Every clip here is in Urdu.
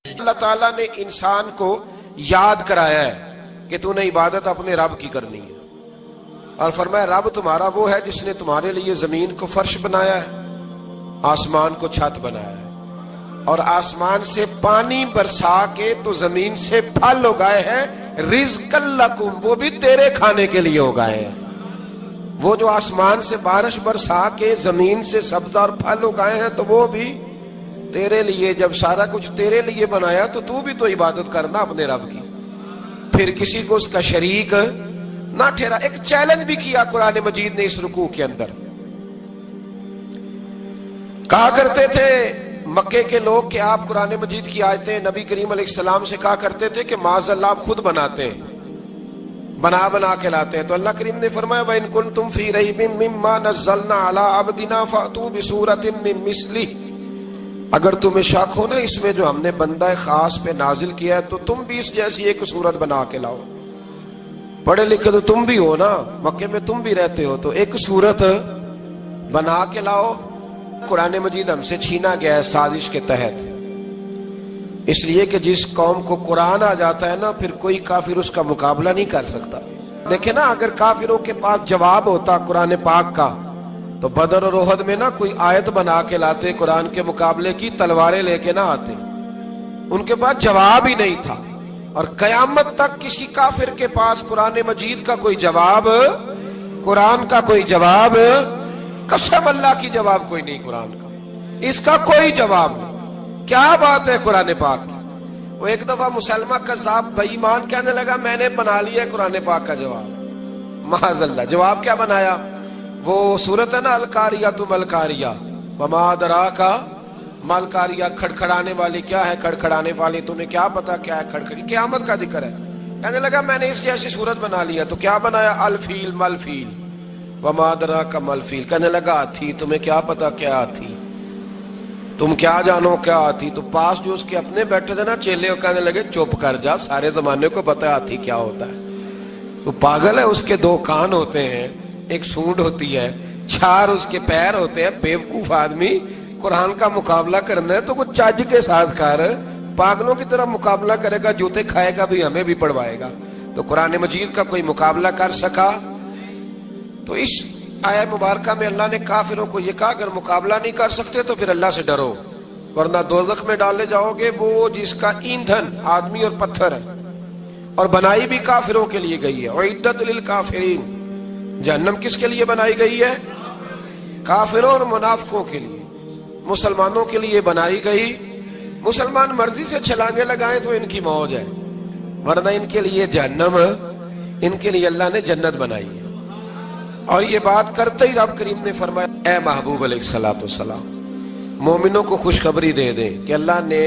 اللہ تعالیٰ نے انسان کو یاد کرایا ہے کہ تو نے عبادت اپنے رب کی کرنی ہے، اور فرمایا رب تمہارا وہ ہے جس نے تمہارے لیے زمین کو فرش بنایا ہے، آسمان کو چھت بنایا ہے، اور آسمان سے پانی برسا کے تو زمین سے پھل اگائے ہیں، رزق لکم، وہ بھی تیرے کھانے کے لیے اگائے ہیں۔ وہ جو آسمان سے بارش برسا کے زمین سے سبز اور پھل اگائے ہیں تو وہ بھی تیرے لیے۔ جب سارا کچھ تیرے لیے بنایا تو بھی تو عبادت کرنا اپنے رب کی، پھر کسی کو اس کا شریک نہ ٹھہرا۔ ایک چیلنج بھی کیا قرآن مجید نے اس رکوع کے اندر۔ کہا کرتے تھے مکے کے لوگ کہ آپ قرآن مجید کی آیتیں نبی کریم علیہ السلام سے کہا کرتے تھے کہ معاذ اللہ آپ خود بناتے ہیں، بنا کے لاتے ہیں۔ تو اللہ کریم نے فرمایا وَإِن كُنتُمْ فِي رَيْبٍ مِّمَّا نَزَّلْنَا عَلَىٰ عَبْدِنَا فَأْتُوا بِسُورَةٍ مِّن مِّثْلِهِ، اگر تمہیں شک ہو نا اس میں جو ہم نے بندہ خاص پہ نازل کیا ہے تو تم بھی اس جیسی ایک صورت بنا کے لاؤ۔ پڑھے لکھے تو تم بھی ہو نا، مکے میں تم بھی رہتے ہو، تو ایک صورت بنا کے لاؤ۔ قرآن مجید ہم سے چھینا گیا ہے سازش کے تحت، اس لیے کہ جس قوم کو قرآن آ جاتا ہے نا پھر کوئی کافر اس کا مقابلہ نہیں کر سکتا۔ دیکھیں نا اگر کافروں کے پاس جواب ہوتا قرآن پاک کا تو بدر اور احد میں نا کوئی آیت بنا کے لاتے قرآن کے مقابلے کی، تلواریں لے کے نہ آتے، ان کے پاس جواب ہی نہیں تھا۔ اور قیامت تک کسی کافر کے پاس قرآن مجید کا کوئی جواب، قرآن کا کوئی جواب، قسم اللہ کی جواب کوئی نہیں، قرآن کا اس کا کوئی جواب نہیں۔ کیا بات ہے قرآن پاک کی۔ وہ ایک دفعہ مسلمہ کذاب بے ایمان کہنے لگا میں نے بنا لیا قرآن پاک کا جواب، معاذ اللہ۔ جواب کیا بنایا؟ وہ سورت ہے نا القاریۃ ملقاریہ، وما ادراک ملقاریہ، کھڑکھڑانے والی کیا ہے، کھڑکھڑانے والی تمہیں کیا پتا کیا ہے کھڑکھڑی، قیامت کا ذکر ہے۔ کہنے لگا میں نے اس جیسی صورت بنا لیا، تو کیا بنایا؟ الفیل ملفیل، وما ادراک ملفیل۔ کہنے لگا ہاتھی، تمہیں کیا پتا کیا ہاتھی، تم کیا جانو کیا ہاتھی۔ تو پاس جو اس کے اپنے بیٹھے تھے نا چیلے، وہ کہنے لگے چپ کر جا، سارے زمانے کو پتا ہے ہاتھی کیا ہوتا ہے۔ تو پاگل ہے، اس کے دو کان ہوتے ہیں، ایک سونڈ ہوتی ہے، چار اس کے پیر ہوتے ہیں۔ بیوقوف آدمی قرآن کا مقابلہ کرنا ہے تو کچھ چج کے ساتھ کر، پاگلوں کی طرح مقابلہ کرے گا، جوتے کھائے گا بھی ہمیں بھی پڑھوائے گا۔ تو قرآن مجید کا کوئی مقابلہ کر سکا؟ تو اس آیت مبارکہ میں اللہ نے کافروں کو یہ کہا اگر مقابلہ نہیں کر سکتے تو پھر اللہ سے ڈرو، ورنہ دوزخ میں ڈالے جاؤ گے، وہ جس کا ایندھن آدمی اور پتھر ہے، اور بنائی بھی کافروں کے لیے گئی ہے۔ اعدت للکافرین، جہنم کس کے لیے بنائی گئی ہے؟ کافروں اور منافقوں کے لیے۔ مسلمانوں کے لیے بنائی گئی، مسلمان مرضی سے چھلانگے لگائیں تو ان کی موج ہے، ورنہ ان کے لیے جہنم، ان کے لیے اللہ نے جنت بنائی ہے۔ اور یہ بات کرتے ہی رب کریم نے فرمایا اے محبوب علیہ السلام مومنوں کو خوشخبری دے دیں کہ اللہ نے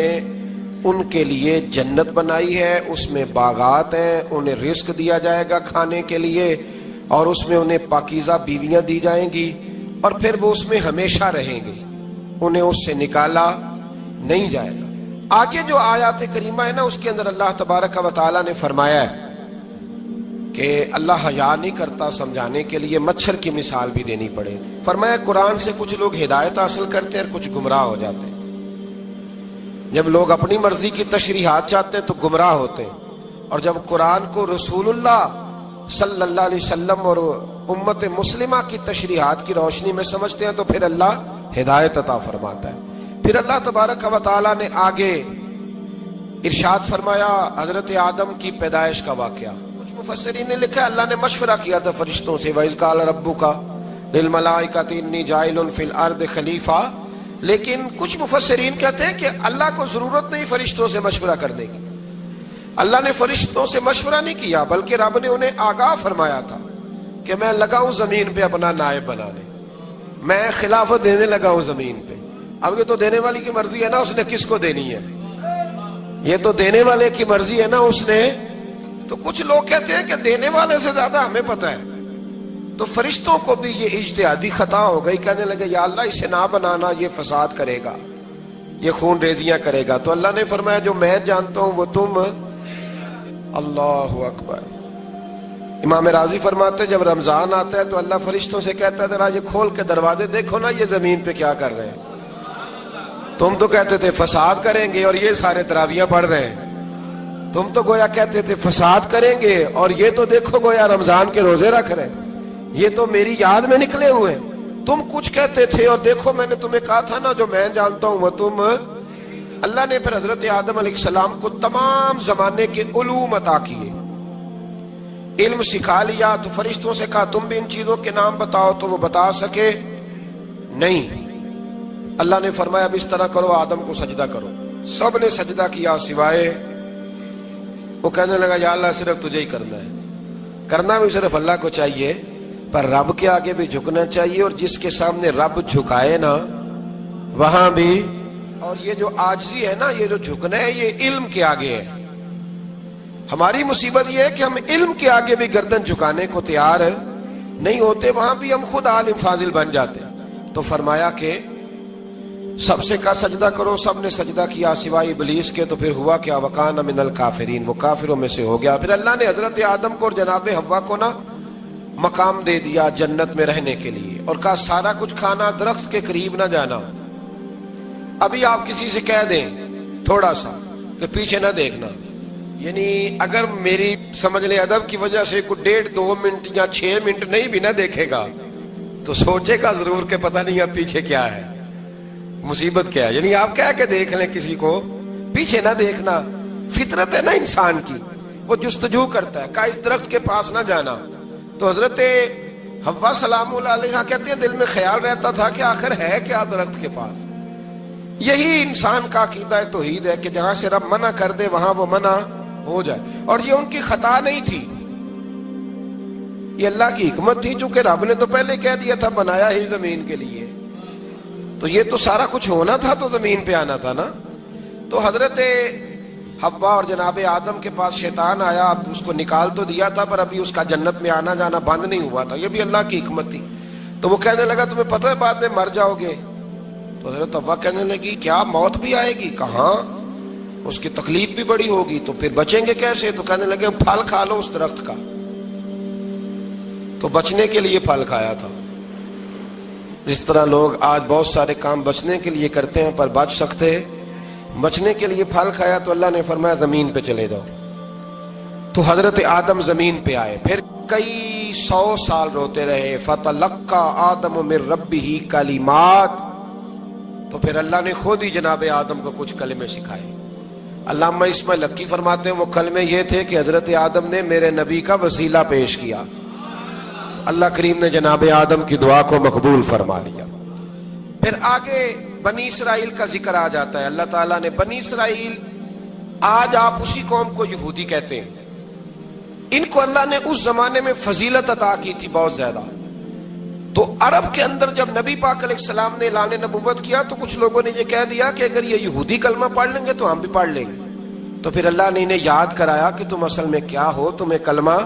ان کے لیے جنت بنائی ہے، اس میں باغات ہیں، انہیں رزق دیا جائے گا کھانے کے لیے، اور اس میں انہیں پاکیزہ بیویاں دی جائیں گی، اور پھر وہ اس میں ہمیشہ رہیں گے، انہیں اس سے نکالا نہیں جائے گا۔ آگے جو آیات کریمہ ہے نا اس کے اندر اللہ تبارک و تعالیٰ نے فرمایا ہے کہ اللہ حیا نہیں کرتا سمجھانے کے لیے مچھر کی مثال بھی دینی پڑے۔ فرمایا قرآن سے کچھ لوگ ہدایت حاصل کرتے ہیں اور کچھ گمراہ ہو جاتے ہیں۔ جب لوگ اپنی مرضی کی تشریحات چاہتے ہیں تو گمراہ ہوتے ہیں، اور جب قرآن کو رسول اللہ صلی اللہ علیہ وسلم اور امت مسلمہ کی تشریحات کی روشنی میں سمجھتے ہیں تو پھر اللہ ہدایت عطا فرماتا ہے۔ پھر اللہ تبارک و تعالیٰ نے آگے ارشاد فرمایا حضرت آدم کی پیدائش کا واقعہ۔ مفسرین نے لکھا اللہ نے مشورہ کیا تھا فرشتوں سے، وَإِذْ قَالَ رَبُّكَ لِلْمَلَائِكَةِ إِنِّي جَاعِلٌ فِي الْأَرْضِ خَلِيفَةً، لیکن کچھ مفسرین کہتے ہیں کہ اللہ کو ضرورت نہیں فرشتوں سے مشورہ کرنے کی، اللہ نے فرشتوں سے مشورہ نہیں کیا، بلکہ رب نے انہیں آگاہ فرمایا تھا کہ میں لگا ہوں زمین پہ اپنا نائب بنانے، میں خلافت دینے لگا ہوں زمین پہ۔ اب یہ تو دینے والی کی مرضی ہے نا اس نے کس کو دینی ہے، یہ تو دینے والے کی مرضی ہے نا اس نے۔ تو کچھ لوگ کہتے ہیں کہ دینے والے سے زیادہ ہمیں پتہ ہے، تو فرشتوں کو بھی یہ اجتہادی خطا ہو گئی، کہنے لگے یا اللہ اسے نہ بنانا، یہ فساد کرے گا، یہ خون ریزیاں کرے گا۔ تو اللہ نے فرمایا جو میں جانتا ہوں وہ تم، اللہ اکبر۔ امام راضی فرماتے ہیں جب رمضان آتا ہے تو اللہ فرشتوں سے کہتا ہے ذرا یہ کھول کے دروازے دیکھو نا یہ زمین پہ کیا کر رہے ہیں، تم تو کہتے تھے فساد کریں گے اور یہ سارے تراویاں پڑھ رہے ہیں. تم تو گویا کہتے تھے فساد کریں گے اور یہ تو دیکھو گویا رمضان کے روزے رکھ رہے ہیں. یہ تو میری یاد میں نکلے ہوئے. تم کچھ کہتے تھے اور دیکھو میں نے تمہیں کہا تھا نا جو میں جانتا ہوں وہ تم. اللہ نے پھر حضرت آدم علیہ السلام کو تمام زمانے کے علوم عطا کیے, علم سکھا لیا. تو فرشتوں سے کہا تم بھی ان چیزوں کے نام بتاؤ, تو وہ بتا سکے نہیں. اللہ نے فرمایا اب اس طرح کرو, آدم کو سجدہ کرو. سب نے سجدہ کیا سوائے. وہ کہنے لگا یا اللہ صرف تجھے ہی کرنا ہے. کرنا بھی صرف اللہ کو چاہیے, پر رب کے آگے بھی جھکنا چاہیے, اور جس کے سامنے رب جھکائے نا وہاں بھی. اور یہ جو عاجزی ہے نا, یہ جو جھکنا ہے, یہ علم کے آگے ہے. ہماری مصیبت یہ ہے کہ ہم علم کے آگے بھی گردن جھکانے کو تیار نہیں ہوتے, وہاں بھی ہم خود عالم فاضل بن جاتے. تو فرمایا کہ سب سے کہا سجدہ کرو, سب نے سجدہ کیا سوائے ابلیس کے. تو پھر ہوا کیا, وکان من الکافرین, وہ کافروں میں سے ہو گیا. پھر اللہ نے حضرت آدم کو اور جناب حوا کو نا مقام دے دیا جنت میں رہنے کے لیے, اور کہا سارا کچھ کھانا, درخت کے قریب نہ جانا. ابھی آپ کسی سے کہہ دیں تھوڑا سا کہ پیچھے نہ دیکھنا, یعنی اگر میری سمجھ لیں ادب کی وجہ سے کوئی 1.5-2 منٹ یا 6 منٹ نہیں بھی نہ دیکھے گا تو سوچے گا ضرور کہ پتہ نہیں اب پیچھے کیا ہے, مصیبت کیا ہے. یعنی آپ کہہ کے دیکھ لیں کسی کو, پیچھے نہ دیکھنا. فطرت ہے نا انسان کی, وہ جستجو کرتا ہے. کہا اس درخت کے پاس نہ جانا. تو حضرت حوا سلام اللہ علیہ کہتے ہیں دل میں خیال رہتا تھا کہ آخر ہے کیا درخت کے پاس. یہی انسان کا عقیدہ توحید ہے کہ جہاں سے رب منع کر دے وہاں وہ منع ہو جائے. اور یہ ان کی خطا نہیں تھی, یہ اللہ کی حکمت تھی, چونکہ رب نے تو پہلے کہہ دیا تھا بنایا ہی زمین کے لیے, تو یہ تو سارا کچھ ہونا تھا تو زمین پہ آنا تھا نا. تو حضرت حوا اور جناب آدم کے پاس شیطان آیا, اب اس کو نکال تو دیا تھا پر ابھی اس کا جنت میں آنا جانا بند نہیں ہوا تھا. یہ بھی اللہ کی حکمت تھی. تو وہ کہنے لگا تمہیں پتہ ہے بعد میں مر جاؤ گے. تو حضرت حوا کہنے لگی کیا موت بھی آئے گی؟ کہاں, اس کی تکلیف بھی بڑی ہوگی, تو پھر بچیں گے کیسے؟ تو کہنے لگے پھل کھا لو اس درخت کا. تو بچنے کے لیے پھل کھایا تھا. اس طرح لوگ آج بہت سارے کام بچنے کے لیے کرتے ہیں پر بچ سکتے, بچنے کے لیے پھل کھایا. تو اللہ نے فرمایا زمین پہ چلے جاؤ. تو حضرت آدم زمین پہ آئے, پھر کئی 100 سال روتے رہے. فتلقى آدم من ربہ کلمات, تو پھر اللہ نے خود ہی جناب آدم کو کچھ کلمے سکھائے. علامہ اسماعیل لکی فرماتے ہیں وہ کلمے یہ تھے کہ حضرت آدم نے میرے نبی کا وسیلہ پیش کیا, اللہ کریم نے جناب آدم کی دعا کو مقبول فرما لیا. پھر آگے بنی اسرائیل کا ذکر آ جاتا ہے. اللہ تعالیٰ نے بنی اسرائیل, آج آپ اسی قوم کو یہودی کہتے ہیں, ان کو اللہ نے اس زمانے میں فضیلت عطا کی تھی بہت زیادہ. تو عرب کے اندر جب نبی پاک علیہ السلام نے اعلان نبوت کیا تو کچھ لوگوں نے یہ کہہ دیا کہ اگر یہ یہودی کلمہ پڑھ لیں گے تو ہم بھی پڑھ لیں گے. تو پھر اللہ نے انہیں یاد کرایا کہ تم اصل میں کیا ہو, تمہیں کلمہ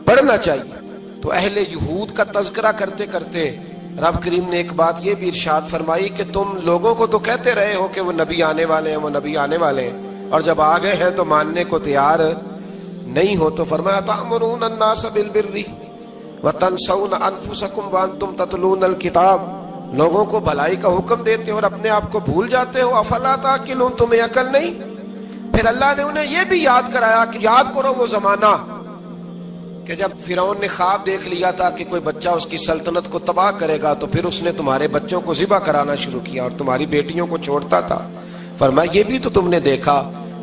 پڑھنا چاہیے. تو اہل یہود کا تذکرہ کرتے کرتے رب کریم نے ایک بات یہ بھی ارشاد فرمائی کہ تم لوگوں کو تو کہتے رہے ہو کہ وہ نبی آنے والے ہیں, وہ نبی آنے والے ہیں, اور جب آ گئے ہیں تو ماننے کو تیار نہیں ہو. تو فرمایا تأمرون الناس بالبر وتنسون انفسکم وانتم تتلون الکتاب, لوگوں کو بھلائی کا حکم دیتے ہو اور اپنے آپ کو بھول جاتے ہو. افلا تعقلون, تمہیں عقل نہیں؟ پھر اللہ نے انہیں یہ بھی یاد کرایا کہ یاد کرو وہ زمانہ کہ جب فرعون نے خواب دیکھ لیا تھا کہ کوئی بچہ اس کی سلطنت کو تباہ کرے گا, تو پھر اس نے تمہارے بچوں کو ذبح کرانا شروع کیا اور تمہاری بیٹیوں کو چھوڑتا تھا. فرمایا یہ بھی تو تم نے دیکھا,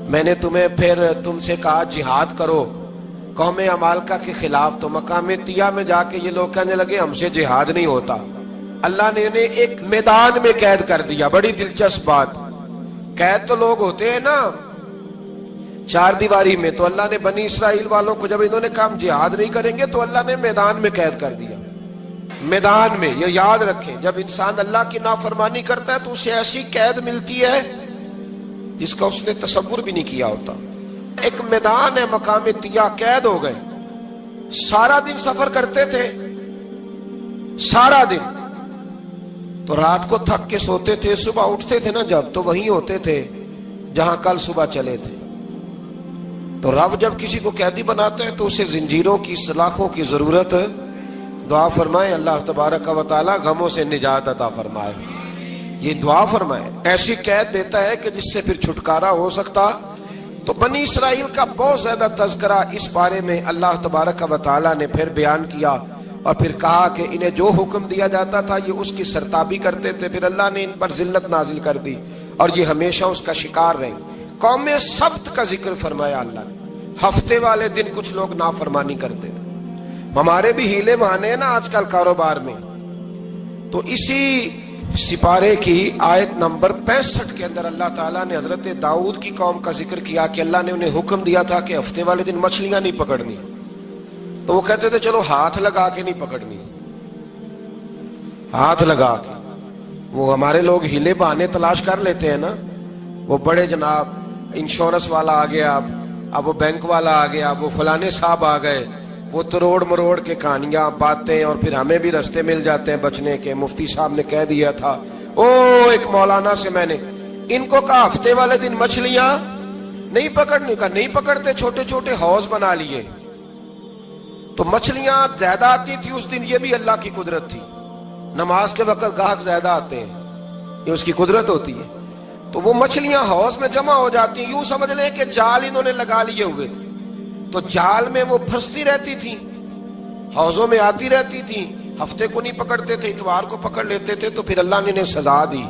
میں نے تمہیں پھر تم سے کہا جہاد کرو قوم عمالقہ کے خلاف, تو مقام طیہ میں جا کے یہ لوگ کہنے لگے ہم سے جہاد نہیں ہوتا. اللہ نے انہیں ایک میدان میں قید کر دیا. بڑی دلچسپ بات, قید تو لوگ ہوتے ہیں نا چار دیواری میں, تو اللہ نے بنی اسرائیل والوں کو جب انہوں نے کہا ہم جہاد نہیں کریں گے تو اللہ نے میدان میں قید کر دیا. میدان میں, یہ یاد رکھیں, جب انسان اللہ کی نافرمانی کرتا ہے تو اسے ایسی قید ملتی ہے جس کا اس نے تصور بھی نہیں کیا ہوتا. ایک میدان ہے مقام طیہ, قید ہو گئے, سارا دن سفر کرتے تھے, سارا دن, تو رات کو تھک کے سوتے تھے, صبح اٹھتے تھے نا جب تو وہیں ہوتے تھے جہاں کل صبح چلے تھے. تو رب جب کسی کو قیدی بناتا ہے تو اسے زنجیروں کی, سلاخوں کی ضرورت, دعا فرمائے اللہ تبارک و تعالی غموں سے نجات عطا فرمائے. یہ دعا فرمائے، ایسی قید دیتا ہے کہ جس سے پھر چھٹکارا ہو سکتا۔ تو بنی اسرائیل کا بہت زیادہ تذکرہ اس بارے میں اللہ تبارک و تعالیٰ نے پھر بیان کیا، اور پھر کہا کہ انہیں جو حکم دیا جاتا تھا یہ اس کی سرتابی کرتے تھے، پھر اللہ نے ان پر ذلت نازل کر دی اور یہ ہمیشہ اس کا شکار رہیں۔ قوم سبت کا ذکر فرمایا اللہ نے، ہفتے والے دن کچھ لوگ نافرمانی کرتے تھے۔ ہمارے بھی ہیلے بہانے ہیں نا آج کل کاروبار میں، تو اسی سپارے کی آیت نمبر 65 کے اندر اللہ تعالیٰ نے حضرت داؤد کی قوم کا ذکر کیا کہ اللہ نے انہیں حکم دیا تھا کہ ہفتے والے دن مچھلیاں نہیں پکڑنی، تو وہ کہتے تھے چلو ہاتھ لگا کے نہیں پکڑنی، ہاتھ لگا کے۔ وہ ہمارے لوگ ہیلے بہانے تلاش کر لیتے ہیں نا، وہ بڑے جناب انشورنس والا آ گیا، اب وہ بینک والا آ گیا، وہ فلانے صاحب آ گئے، وہ تروڑ مروڑ کے کہانیاں باتیں، اور پھر ہمیں بھی رستے مل جاتے ہیں بچنے کے۔ مفتی صاحب نے کہہ دیا تھا ایک مولانا سے میں نے ان کو کہا ہفتے والے دن مچھلیاں نہیں پکڑنے کا، نہیں پکڑتے، چھوٹے چھوٹے حوض بنا لیے۔ تو مچھلیاں زیادہ آتی تھی اس دن، یہ بھی اللہ کی قدرت تھی۔ نماز کے وقت گاہک زیادہ آتے ہیں، یہ اس کی قدرت ہوتی ہے۔ تو وہ مچھلیاں حوض میں جمع ہو جاتی ہیں، یوں سمجھ لیں کہ جال انہوں نے لگا لیے ہوئے تھے، تو جال میں وہ پھنستی رہتی تھی، حوضوں میں آتی رہتی تھی۔ ہفتے کو نہیں پکڑتے تھے، اتوار کو پکڑ لیتے تھے، تو پھر اللہ نے انہیں سزا دی۔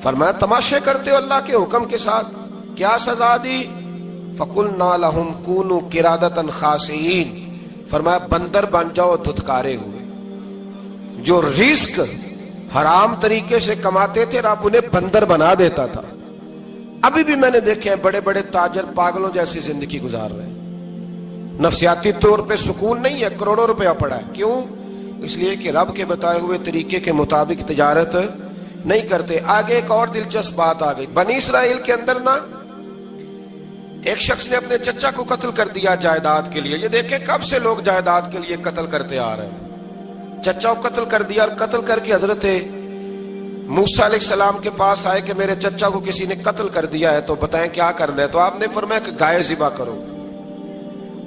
فرمایا تماشے کرتے ہو اللہ کے حکم کے ساتھ؟ کیا سزا دی؟ فَقُلْنَا لَهُمْ كُونُوا قِرَادَةً خَاسِئِينَ، فرمایا بندر بن جاؤ دھتکارے ہوئے۔ جو رزق حرام طریقے سے کماتے تھے رب انہیں بندر بنا دیتا تھا۔ ابھی بھی میں نے دیکھے ہیں بڑے بڑے تاجر پاگلوں جیسی زندگی گزار رہے ہیں، نفسیاتی طور پہ سکون نہیں ہے، کروڑوں روپیہ پڑا ہے۔ کیوں؟ اس لیے کہ رب کے بتائے ہوئے طریقے کے مطابق تجارت نہیں کرتے۔ آگے ایک اور دلچسپ بات آ گئی، بنی اسرائیل کے اندر نا ایک شخص نے اپنے چچا کو قتل کر دیا جائیداد کے لیے۔ یہ دیکھیں کب سے لوگ جائیداد کے لیے قتل کرتے آ رہے ہیں۔ چچا کو قتل کر دیا، اور قتل کر کے حضرت موسیٰ علیہ السلام کے پاس آئے کہ میرے چچا کو کسی نے قتل کر دیا ہے، تو بتائیں کیا کرنا ہے؟ تو آپ نے فرمایا کہ گائے ذبح کرو،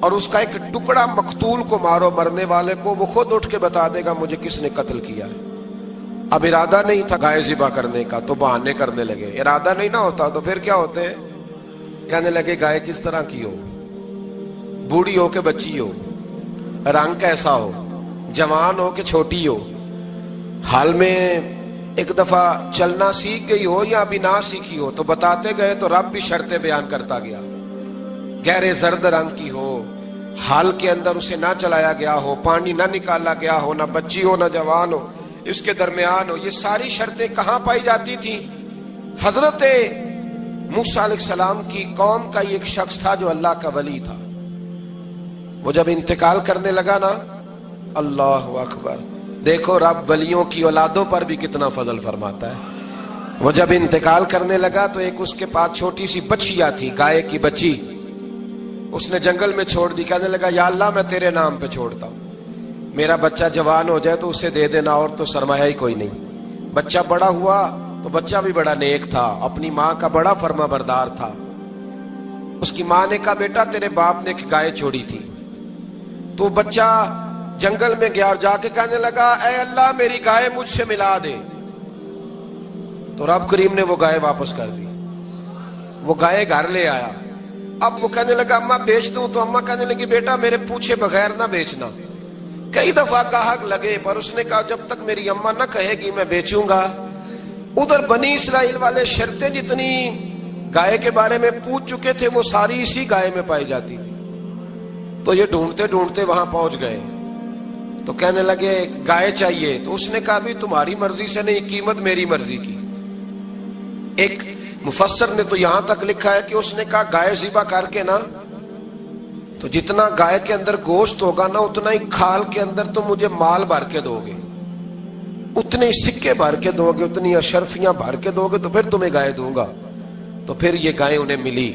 اور اس کا ایک ٹکڑا مقتول کو مارو، مرنے والے کو، وہ خود اٹھ کے بتا دے گا مجھے کس نے قتل کیا ہے۔ اب ارادہ نہیں تھا گائے ذبح کرنے کا، تو بہانے کرنے لگے۔ ارادہ نہیں نہ ہوتا تو پھر کیا ہوتے ہیں؟ کہنے لگے گائے کس طرح کی ہو، بوڑھی ہو کہ بچی ہو، رنگ کیسا ہو، جوان ہو کہ چھوٹی ہو، حال میں ایک دفعہ چلنا سیکھ گئی ہو یا ابھی نہ سیکھی ہو۔ تو بتاتے گئے تو رب بھی شرطیں بیان کرتا گیا، گہرے زرد رنگ کی ہو، حال کے اندر اسے نہ چلایا گیا ہو، پانی نہ نکالا گیا ہو، نہ بچی ہو نہ جوان ہو، اس کے درمیان ہو۔ یہ ساری شرطیں کہاں پائی جاتی تھی؟ حضرت موسیٰ علیہ السلام کی قوم کا ایک شخص تھا جو اللہ کا ولی تھا، وہ جب انتقال کرنے لگا نا، اللہ اکبر، دیکھو رب ولیوں کی اولادوں پر بھی کتنا فضل فرماتا ہے۔ وہ جب انتقال کرنے لگا تو ایک اس کے پاس چھوٹی سی بچیا تھی، گائے کی بچی، اس نے جنگل میں چھوڑ دی۔ کہنے لگا یا اللہ میں تیرے نام پہ چھوڑتا ہوں، میرا بچہ جوان ہو جائے تو اسے دے دینا، اور تو سرمایہ ہی کوئی نہیں۔ بچہ بڑا ہوا تو بچہ بھی بڑا نیک تھا، اپنی ماں کا بڑا فرما بردار تھا۔ اس کی ماں نے کہا بیٹا تیرے باپ نے ایک گائے چھوڑی تھی، تو بچہ جنگل میں گیا اور جا کے کہنے لگا اے اللہ میری گائے مجھ سے ملا دے۔ تو رب کریم نے وہ گائے واپس کر دی، وہ گائے گھر لے آیا۔ اب وہ کہنے لگا اماں بیچ دوں، تو اماں کہنے لگی بیٹا میرے پوچھے بغیر نہ بیچنا۔ کئی دفعہ گاہک لگے پر اس نے کہا جب تک میری اماں نہ کہے گی میں بیچوں گا۔ ادھر بنی اسرائیل والے شرطیں جتنی گائے کے بارے میں پوچھ چکے تھے وہ ساری اسی گائے میں پائی جاتی تھی۔ تو یہ ڈھونڈتے ڈھونڈتے وہاں پہنچ گئے، تو کہنے لگے گائے چاہیے۔ تو اس نے کہا بھی تمہاری مرضی سے نہیں، قیمت میری مرضی کی۔ ایک مفسر نے تو یہاں تک لکھا ہے کہ اس نے کہا گائے ذبح کر کے نا، تو جتنا گائے کے اندر گوشت ہوگا نا اتنا ہی کھال کے اندر تم مجھے مال بھر کے دو گے، اتنے سکے بھر کے دو گے، اتنی اشرفیاں بھر کے دو گے تو پھر تمہیں گائے دوں گا۔ تو پھر یہ گائے انہیں ملی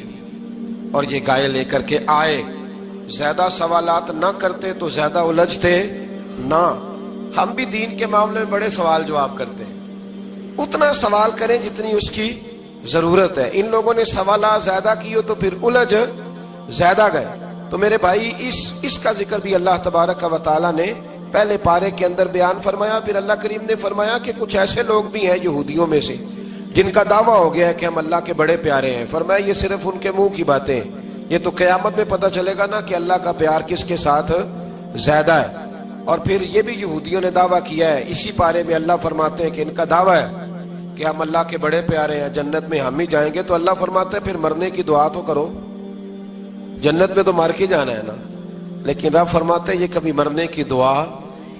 اور یہ گائے لے کر کے آئے۔ زیادہ سوالات نہ کرتے تو زیادہ الجھتے نہ۔ ہم بھی دین کے معاملے میں بڑے سوال جواب کرتے ہیں، اتنا سوال کریں جتنی اس کی ضرورت ہے۔ ان لوگوں نے سوالات زیادہ کیے تو پھر الجھ زیادہ گئے۔ تو میرے بھائی اس کا ذکر بھی اللہ تبارک و تعالیٰ نے پہلے پارے کے اندر بیان فرمایا۔ پھر اللہ کریم نے فرمایا کہ کچھ ایسے لوگ بھی ہیں یہودیوں میں سے جن کا دعویٰ ہو گیا ہے کہ ہم اللہ کے بڑے پیارے ہیں، فرمایا یہ صرف ان کے منہ کی باتیں، یہ تو قیامت میں پتہ چلے گا نا کہ اللہ کا پیار کس کے ساتھ زیادہ ہے۔ اور پھر یہ بھی یہودیوں نے دعویٰ کیا ہے، اسی پارے میں اللہ فرماتے ہیں کہ ان کا دعویٰ ہے کہ ہم اللہ کے بڑے پیارے ہیں، جنت میں ہم ہی جائیں گے، تو اللہ فرماتا ہے پھر مرنے کی دعا تو کرو، جنت میں تو مر کے جانا ہے نا۔ لیکن رب فرماتے ہیں یہ کبھی مرنے کی دعا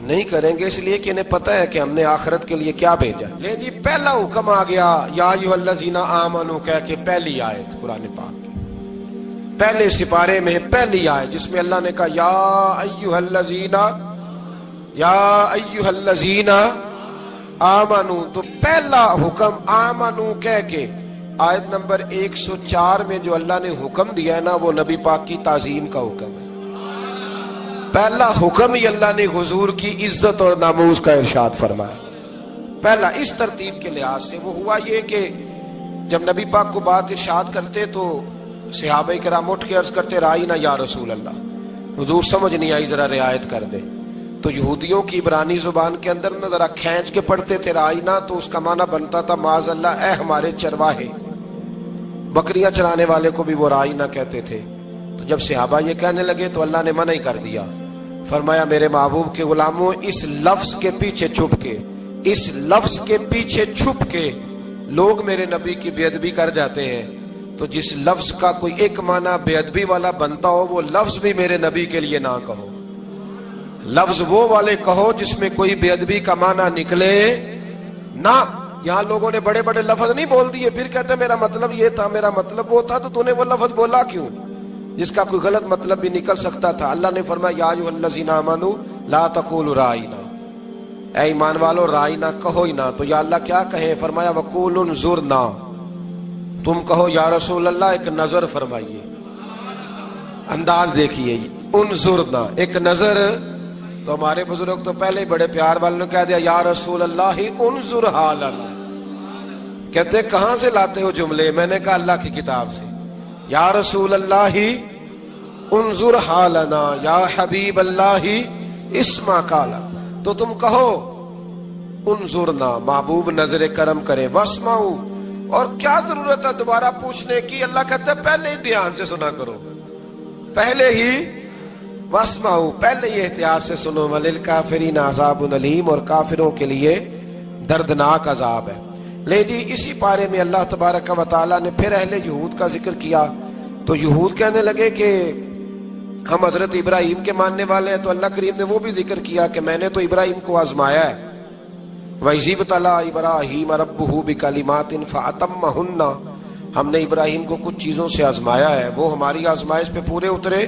نہیں کریں گے، اس لیے کہ انہیں پتہ ہے کہ ہم نے آخرت کے لیے کیا بھیجا۔ لے جی پہلا حکم آ گیا یا ایھا الذین آمنوا کہہ کے، پہلی آیت قرآن پاک کی پہلے سپارے میں پہلی آیت جس میں اللہ نے کہا یا ایھا الذین آمنوا، تو پہلا حکم آمنوا کہہ کے آیت نمبر 104 میں جو اللہ نے حکم دیا ہے نا، وہ نبی پاک کی تعظیم کا حکم ہے۔ پہلا حکم ہی اللہ نے حضور کی عزت اور ناموس کا ارشاد فرمایا، پہلا اس ترتیب کے لحاظ سے۔ وہ ہوا یہ کہ جب نبی پاک کو بات ارشاد کرتے تو صحابہ کرام اٹھ کے عرض کرتے رائینا یا رسول اللہ، حضور سمجھ نہیں آئی ذرا رعایت کر دے۔ تو یہودیوں کی عبرانی زبان کے اندر نہ ذرا کھینچ کے پڑھتے تھے رائینا، تو اس کا معنی بنتا تھا معاذ اللہ اے ہمارے چرواہے، بکریاں چرانے والے کو بھی وہ رائینا کہتے تھے۔ تو جب صحابہ یہ کہنے لگے تو اللہ نے منع ہی کر دیا، فرمایا میرے محبوب کے غلاموں، اس لفظ کے پیچھے چھپ کے، اس لفظ کے پیچھے چھپ کے لوگ میرے نبی کی بے ادبی کر جاتے ہیں، تو جس لفظ کا کوئی ایک معنی بے ادبی والا بنتا ہو وہ لفظ بھی میرے نبی کے لیے نہ کہو، لفظ وہ والے کہو جس میں کوئی بے ادبی کا معنی نکلے نہ۔ یہاں لوگوں نے بڑے بڑے لفظ نہیں بول دیے، پھر کہتے میرا مطلب یہ تھا، میرا مطلب وہ تھا، تو تو نے وہ لفظ بولا کیوں جس کا کوئی غلط مطلب بھی نکل سکتا تھا۔ اللہ نے فرمایا یا ایھا الذین آمنوا لا تقولوا رائینا، اے ایمان والو رائینا کہو ہی نہ۔ تو یا اللہ کیا کہیں؟ فرمایا وقولوا انظرنا، تم کہو یا رسول اللہ ایک نظر فرمائیے، انداز دیکھیے، انظرنا ایک نظر۔ تو ہمارے بزرگ تو پہلے ہی بڑے پیار والوں نے کہہ دیا یا رسول اللہ انظر حالنا، کہتے کہاں سے لاتے ہو جملے؟ میں نے کہا اللہ کی کتاب سے، یا رسول اللہ انظر حالنا یا حبیب اللہ اسمع قالا، تو تم کہو انظرنا، محبوب نظر کرم کرے، واسمعوا، اور کیا ضرورت ہے دوبارہ پوچھنے کی؟ اللہ کہتا ہے پہلے ہی دھیان سے سنا کرو، پہلے ہی واسمعوا، پہلے ہی احتیاط سے سنو، وللکافرین عذاب علیم، اور کافروں کے لیے دردناک عذاب ہے۔ لے جی اسی پارے میں اللہ تبارک و تعالیٰ نے پھر اہل یہود کا ذکر کیا، تو یہود کہنے لگے کہ ہم حضرت ابراہیم کے ماننے والے ہیں، تو اللہ کریم نے وہ بھی ذکر کیا کہ میں نے تو ابراہیم کو آزمایا ہے، وَإِذِ ابْتَلَىٰ إِبْرَاهِيمَ رَبُّهُ بِكَلِمَاتٍ فَأَتَمَّهُنَّ، ہم نے ابراہیم کو کچھ چیزوں سے آزمایا ہے، وہ ہماری آزمائش پہ پورے اترے۔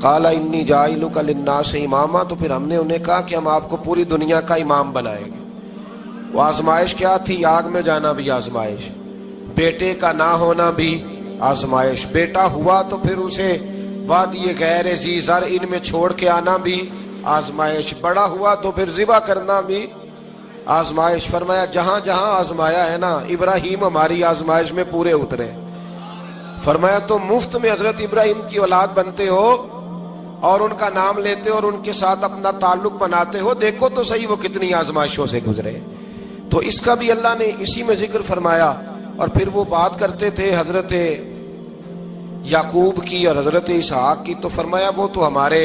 قَالَ إِنِّي جَاعِلُكَ لِلنَّاسِ إِمَامًا، تو پھر ہم نے انہیں کہا کہ ہم آپ کو پوری دنیا کا امام بنائیں گے۔ وہ آزمائش کیا تھی؟ آگ میں جانا بھی آزمائش، بیٹے کا نہ ہونا بھی آزمائش، بیٹا ہوا تو پھر اسے وادی غیر ذی زرع ان میں چھوڑ کے آنا بھی آزمائش، بڑا ہوا تو پھر ذبح کرنا بھی آزمائش۔ فرمایا جہاں جہاں آزمایا ہے نا، ابراہیم ہماری آزمائش میں پورے اترے۔ فرمایا تو مفت میں حضرت ابراہیم کی اولاد بنتے ہو اور ان کا نام لیتے اور ان کے ساتھ اپنا تعلق بناتے ہو، دیکھو تو صحیح وہ کتنی آزمائشوں سے گزرے۔ تو اس کا بھی اللہ نے اسی میں ذکر فرمایا۔ اور پھر وہ بات کرتے تھے حضرت یعقوب کی اور حضرت اسحاق کی، تو فرمایا وہ تو ہمارے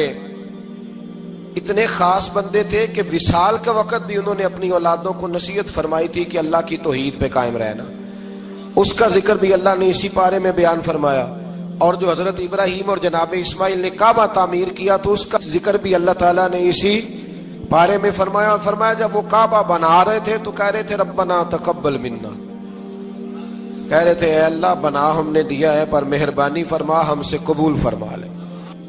اتنے خاص بندے تھے کہ وصال کے وقت بھی انہوں نے اپنی اولادوں کو نصیحت فرمائی تھی کہ اللہ کی توحید پہ قائم رہنا، اس کا ذکر بھی اللہ نے اسی پارے میں بیان فرمایا۔ اور جو حضرت ابراہیم اور جناب اسماعیل نے کعبہ تعمیر کیا تو اس کا ذکر بھی اللہ تعالیٰ نے اسی پارے میں فرمایا۔ اور فرمایا جب وہ کعبہ بنا رہے تھے تو کہہ رہے تھے ربنا تقبل منا، کہہ رہے تھے اے اللہ بنا ہم نے دیا ہے پر مہربانی فرما ہم سے قبول فرما لے۔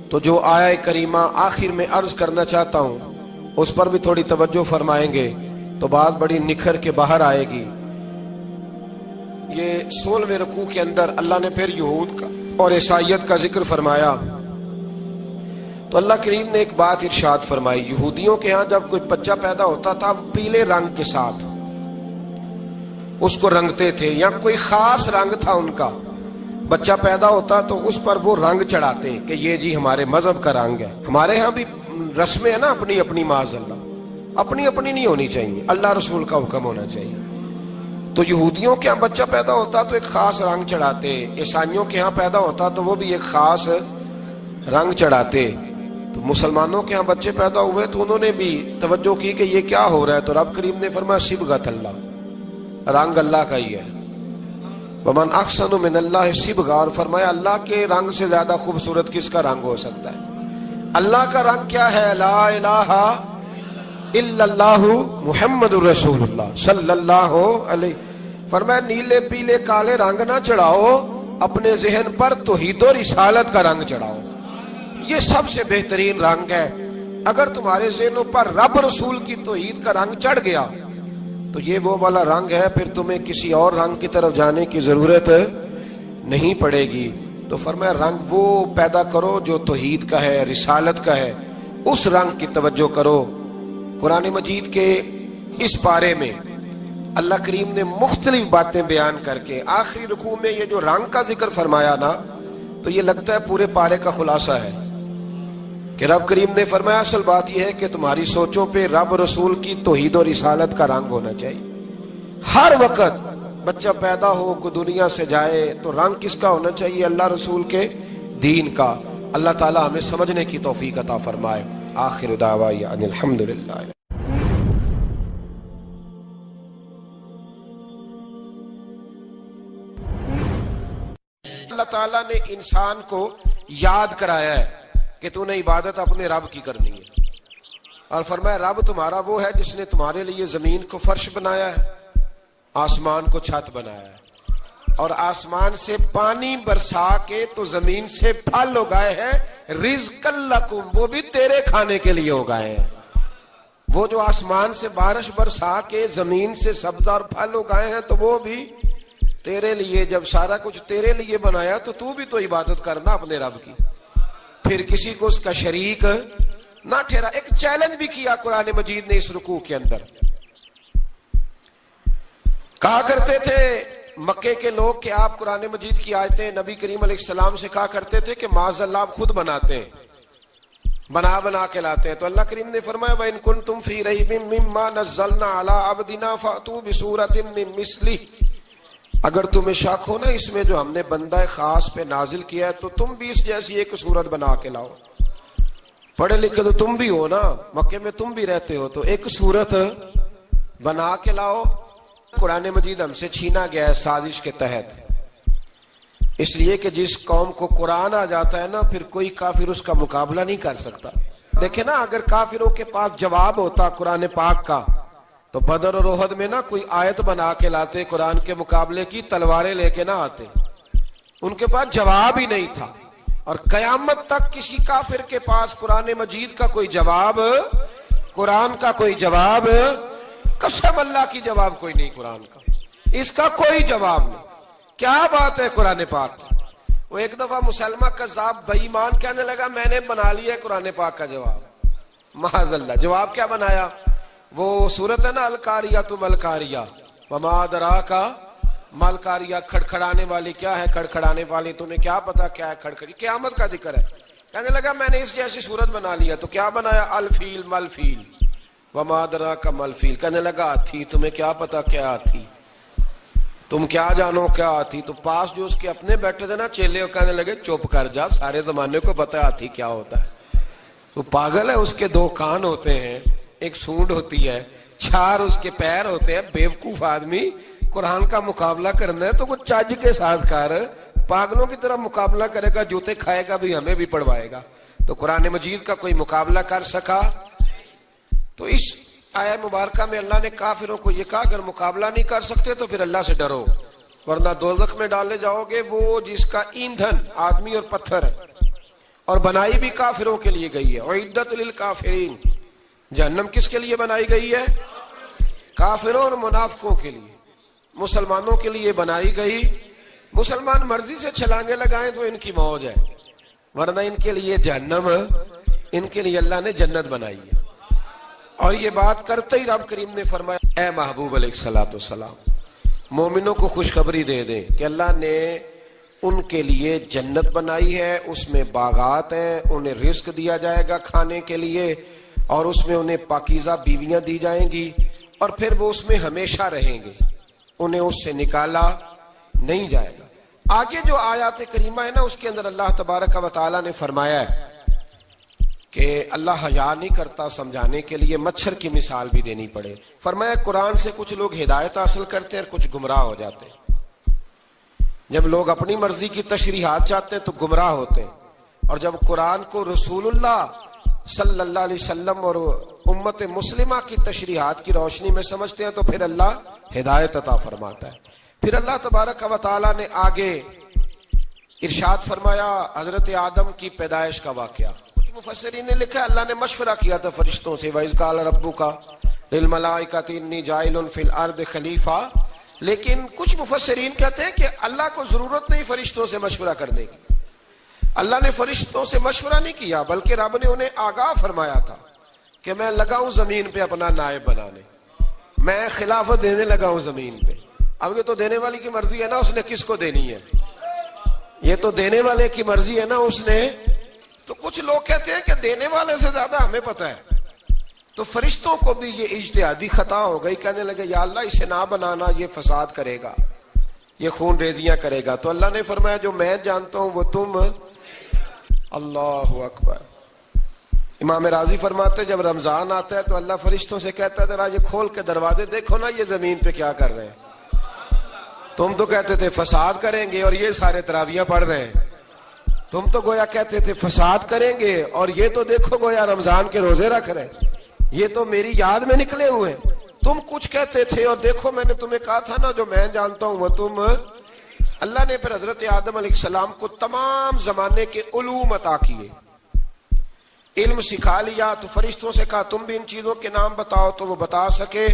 تو جو آیہ کریمہ آخر میں عرض کرنا چاہتا ہوں اس پر بھی تھوڑی توجہ فرمائیں گے تو بات بڑی نکھر کے باہر آئے گی۔ یہ 16ویں رکوع کے اندر اللہ نے پھر یہود کا اور عیسائیت کا ذکر فرمایا، تو اللہ کریم نے ایک بات ارشاد فرمائی۔ یہودیوں کے ہاں جب کوئی بچہ پیدا ہوتا تھا پیلے رنگ کے ساتھ اس کو رنگتے تھے، یا کوئی خاص رنگ تھا ان کا، بچہ پیدا ہوتا تو اس پر وہ رنگ چڑھاتے کہ یہ جی ہمارے مذہب کا رنگ ہے۔ ہمارے ہاں بھی رسمیں ہیں نا اپنی اپنی، معاذ اللہ اپنی اپنی نہیں ہونی چاہیے، اللہ رسول کا حکم ہونا چاہیے۔ تو یہودیوں کے ہاں بچہ پیدا ہوتا تو ایک خاص رنگ چڑھاتے، عیسائیوں کے ہاں پیدا ہوتا تو وہ بھی ایک خاص رنگ چڑھاتے. تو مسلمانوں کے ہاں بچے پیدا ہوئے تو انہوں نے بھی توجہ کی کہ یہ کیا ہو رہا ہے، تو رب کریم نے فرمایا صبغۃ اللہ، رنگ اللہ کا ہی ہے. ومن احسن من اللہ صبغہ، اور فرمایا اللہ کے رنگ سے زیادہ خوبصورت کس کا رنگ ہو سکتا ہے. اللہ کا رنگ کیا ہے؟ لا الہ الا اللہ محمد الرسول اللہ صلی اللہ علیہ. فرمایا نیلے پیلے کالے رنگ نہ چڑھاؤ، اپنے ذہن پر توحید و رسالت کا رنگ چڑھاؤ. یہ سب سے بہترین رنگ ہے. اگر تمہارے ذہنوں پر رب رسول کی توحید کا رنگ چڑھ گیا تو یہ وہ والا رنگ ہے، پھر تمہیں کسی اور رنگ کی طرف جانے کی ضرورت نہیں پڑے گی. تو فرمایا رنگ وہ پیدا کرو جو توحید کا ہے، رسالت کا ہے، اس رنگ کی توجہ کرو. قرآن مجید کے اس پارے میں اللہ کریم نے مختلف باتیں بیان کر کے آخری رکوع میں یہ جو رنگ کا ذکر فرمایا نا، تو یہ لگتا ہے پورے پارے کا خلاصہ ہے کہ رب کریم نے فرمایا اصل بات یہ ہے کہ تمہاری سوچوں پہ رب رسول کی توحید و رسالت کا رنگ ہونا چاہیے. ہر وقت بچہ پیدا ہو کو دنیا سے جائے تو رنگ کس کا ہونا چاہیے؟ اللہ رسول کے دین کا. اللہ تعالی ہمیں سمجھنے کی توفیق عطا فرمائے. آخر دعوانا ان الحمدللہ. اللہ تعالیٰ نے انسان کو یاد کرایا ہے کہ تو نے عبادت اپنے رب کی کرنی ہے، اور فرمایا رب تمہارا وہ ہے جس نے تمہارے لیے زمین کو فرش بنایا ہے، آسمان کو چھت بنایا ہے، اور آسمان سے پانی برسا کے تو زمین سے پھل اگائے ہیں، رزق لکم، وہ بھی تیرے کھانے کے لیے اگائے ہیں. وہ جو آسمان سے بارش برسا کے زمین سے سبز اور پھل اگائے ہیں تو وہ بھی تیرے لیے. جب سارا کچھ تیرے لیے بنایا تو بھی تو عبادت کرنا اپنے رب کی، پھر کسی کو اس کا شریک نہ ٹھہرا. ایک چیلنج بھی کیا قرآن مجید نے اس رکوع کے اندر. کہا کرتے تھے مکے کے لوگ کہ آپ قرآن مجید کی آیتیں نبی کریم علیہ السلام سے کہا کرتے تھے کہ معاذ اللہ آپ خود بناتے ہیں، بنا کے لاتے ہیں. تو اللہ کریم نے فرمایا وَإِن كُنتُمْ فِي رَيْبٍ مِّمَّا نَزَّلْنَا عَلَىٰ عَبْدِنَا فَأْتُوا بِسُورَةٍ مِّن مِّثْلِهِ، اگر تمہیں شک ہو نا اس میں جو ہم نے بندہ خاص پہ نازل کیا ہے تو تم بھی اس جیسی ایک صورت بنا کے لاؤ. پڑھے لکھے تو تم بھی ہو نا، مکے میں تم بھی رہتے ہو، تو ایک صورت بنا کے لاؤ. قرآن مجید ہم سے چھینا گیا ہے سازش کے تحت، اس لیے کہ جس قوم کو قرآن آ جاتا ہے نا پھر کوئی کافر اس کا مقابلہ نہیں کر سکتا. دیکھیں نا اگر کافروں کے پاس جواب ہوتا قرآن پاک کا تو بدر اور احد میں نا کوئی آیت بنا کے لاتے قرآن کے مقابلے کی، تلواریں لے کے نہ آتے. ان کے پاس جواب ہی نہیں تھا. اور قیامت تک کسی کافر کے پاس قرآن مجید کا کوئی جواب، قرآن کا کوئی جواب، قسم اللہ کی جواب کوئی نہیں قرآن کا، اس کا کوئی جواب نہیں. کیا بات ہے قرآن پاک کی. وہ ایک دفعہ مسلمہ کذاب بے ایمان کہنے لگا میں نے بنا لیا ہے قرآن پاک کا جواب. معاذ اللہ. جواب کیا بنایا؟ وہ صورت ہے نا القاریۃ ملقاریہ وما ادراک ملقاریہ، کھڑکھڑانے والی. کیا ہے کھڑکھڑانے والی؟ تمہیں کیا پتا کیا ہے کھڑکھڑی؟ قیامت کا ذکر ہے. کہنے لگا میں نے اس جیسی صورت بنا لیا. تو کیا بنایا؟ الفیل ملفیل وما ادراک ملفیل. کہنے لگا ہاتھی. تمہیں کیا پتا کیا ہاتھی؟ تم کیا جانو کیا ہاتھی؟ تو پاس جو اس کے اپنے بیٹھے تھے نا چیلے، وہ کہنے لگے چپ کر جا، سارے زمانے کو پتا ہے ہاتھی کیا ہوتا ہے. تو پاگل ہے، اس کے دو کان ہوتے ہیں، ایک سونڈ ہوتی ہے، چار اس کے پیر ہوتے ہیں. بیوقوف آدمی قرآن کا مقابلہ کرنا ہے تو کچھ چج کے ساتھ کر، پاگلوں کی طرح مقابلہ کرے گا، جوتے کھائے گا بھی ہمیں بھی پڑھوائے گا. تو قرآن مجید کا کوئی مقابلہ کر سکا؟ تو اس آیہ مبارکہ میں اللہ نے کافروں کو یہ کہا اگر مقابلہ نہیں کر سکتے تو پھر اللہ سے ڈرو ورنہ دوزخ میں ڈالے جاؤ گے. وہ جس کا ایندھن آدمی اور پتھر ہے اور بنائی بھی کافروں کے لیے گئی ہے. اعدت للکافرین، جہنم کس کے لیے بنائی گئی ہے؟ کافروں اور منافقوں کے لیے. مسلمانوں کے لیے بنائی گئی. مسلمان مرضی سے چھلانگے لگائیں تو ان کی موج ہے، ورنہ ان کے لیے جہنم، ان کے لیے اللہ نے جنت بنائی ہے. اور یہ بات کرتے ہی رب کریم نے فرمایا اے محبوب علیہ الصلوۃ والسلام مومنوں کو خوشخبری دے دیں کہ اللہ نے ان کے لیے جنت بنائی ہے، اس میں باغات ہیں، انہیں رزق دیا جائے گا کھانے کے لیے، اور اس میں انہیں پاکیزہ بیویاں دی جائیں گی، اور پھر وہ اس میں ہمیشہ رہیں گے. انہیں اس سے نکالا نہیں جائے گا۔ آگے جو آیات کریمہ ہے نا، اس کے اندر اللہ تبارک و تعالیٰ نے فرمایا ہے کہ اللہ حیا نہیں کرتا سمجھانے کے لیے مچھر کی مثال بھی دینی پڑے۔ فرمایا قرآن سے کچھ لوگ ہدایت حاصل کرتے ہیں اور کچھ گمراہ ہو جاتے ہیں۔ جب لوگ اپنی مرضی کی تشریحات چاہتے ہیں تو گمراہ ہوتے ہیں، اور جب قرآن کو رسول اللہ صلی اللہ علیہ وسلم اور امت مسلمہ کی تشریحات کی روشنی میں سمجھتے ہیں تو پھر اللہ ہدایت عطا فرماتا ہے۔ پھر اللہ تبارک و تعالیٰ نے آگے ارشاد فرمایا حضرت آدم کی پیدائش کا واقعہ۔ کچھ مفسرین نے لکھا ہے اللہ نے مشورہ کیا تھا فرشتوں سے، وَإِذْ قَالَ رَبُّكَ لِلْمَلَائِكَةِ إِنِّي جَاعِلٌ فِي الْأَرْضِ خَلِيفَةً، لیکن کچھ مفسرین کہتے ہیں کہ اللہ کو ضرورت نہیں فرشتوں سے مشورہ کرنے کی۔ اللہ نے فرشتوں سے مشورہ نہیں کیا، بلکہ رب نے انہیں آگاہ فرمایا تھا کہ میں لگا ہوں زمین پہ اپنا نائب بنانے، میں خلافت دینے لگا ہوں زمین پہ۔ اب یہ تو دینے والی کی مرضی ہے نا، اس نے کس کو دینی ہے، یہ تو دینے والے کی مرضی ہے نا اس نے۔ تو کچھ لوگ کہتے ہیں کہ دینے والے سے زیادہ ہمیں پتہ ہے۔ تو فرشتوں کو بھی یہ اجتہادی خطا ہو گئی، کہنے لگے یا اللہ اسے نہ بنانا، یہ فساد کرے گا، یہ خون ریزیاں کرے گا۔ تو اللہ نے فرمایا جو میں جانتا ہوں وہ تم، اللہ اکبر۔ امام راضی فرماتے جب رمضان آتا ہے تو اللہ فرشتوں سے کہتا ہے ذرا یہ کھول کے دروازے دیکھو نا یہ زمین پہ کیا کر رہے ہیں۔ تم تو کہتے تھے فساد کریں گے اور یہ سارے تراویحاں پڑھ رہے ہیں، تم تو گویا کہتے تھے فساد کریں گے اور یہ تو دیکھو گویا رمضان کے روزے رکھ رہے ہیں، یہ تو میری یاد میں نکلے ہوئے۔ تم کچھ کہتے تھے اور دیکھو میں نے تمہیں کہا تھا نا جو میں جانتا ہوں وہ تم۔ اللہ نے پھر حضرت آدم علیہ السلام کو تمام زمانے کے علوم عطا کیے، علم سکھا لیا۔ تو فرشتوں سے کہا تم بھی ان چیزوں کے نام بتاؤ، تو وہ بتا سکے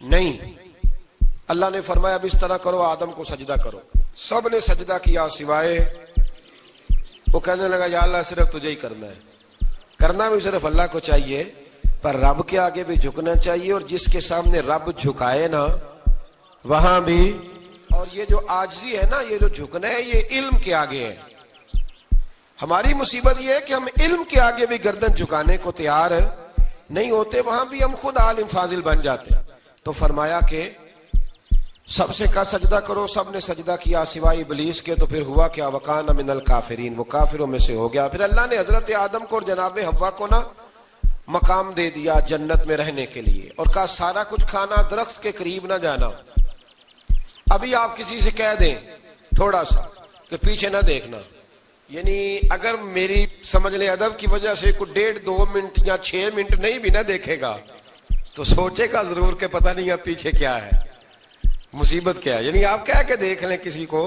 نہیں۔ اللہ نے فرمایا اب اس طرح کرو آدم کو سجدہ کرو، سب نے سجدہ کیا سوائے وہ۔ کہنے لگا یا اللہ صرف تجھے ہی کرنا ہے، کرنا بھی صرف اللہ کو چاہیے، پر رب کے آگے بھی جھکنا چاہیے، اور جس کے سامنے رب جھکائے نا وہاں بھی۔ اور یہ جو عاجزی ہے نا، یہ جو جھکنا ہے، یہ علم کے آگے ہے۔ ہماری مصیبت یہ ہے کہ ہم علم کے آگے بھی گردن جھکانے کو تیار نہیں ہوتے، وہاں بھی ہم خود عالم فاضل بن جاتے ہیں۔ تو فرمایا کہ سب سے کہا سجدہ کرو، سب نے سجدہ کیا سوائے ابلیس کے۔ تو پھر ہوا کیا وَكَانَ مِنَ الْكَافِرِينَ، وہ کافروں میں سے ہو گیا۔ پھر اللہ نے حضرت آدم کو اور جناب حوا کو نا مقام دے دیا جنت میں رہنے کے لیے، اور کہا سارا کچھ کھانا، درخت کے قریب نہ جانا۔ ابھی آپ کسی سے کہہ دیں تھوڑا سا کہ پیچھے نہ دیکھنا، یعنی اگر میری سمجھ لیں ادب کی وجہ سے کوئی 1.5-2 منٹ یا 6 منٹ نہیں بھی نہ دیکھے گا تو سوچے گا ضرور کہ پتہ نہیں اب پیچھے کیا ہے، مصیبت کیا ہے۔ یعنی آپ کہہ کے دیکھ لیں کسی کو،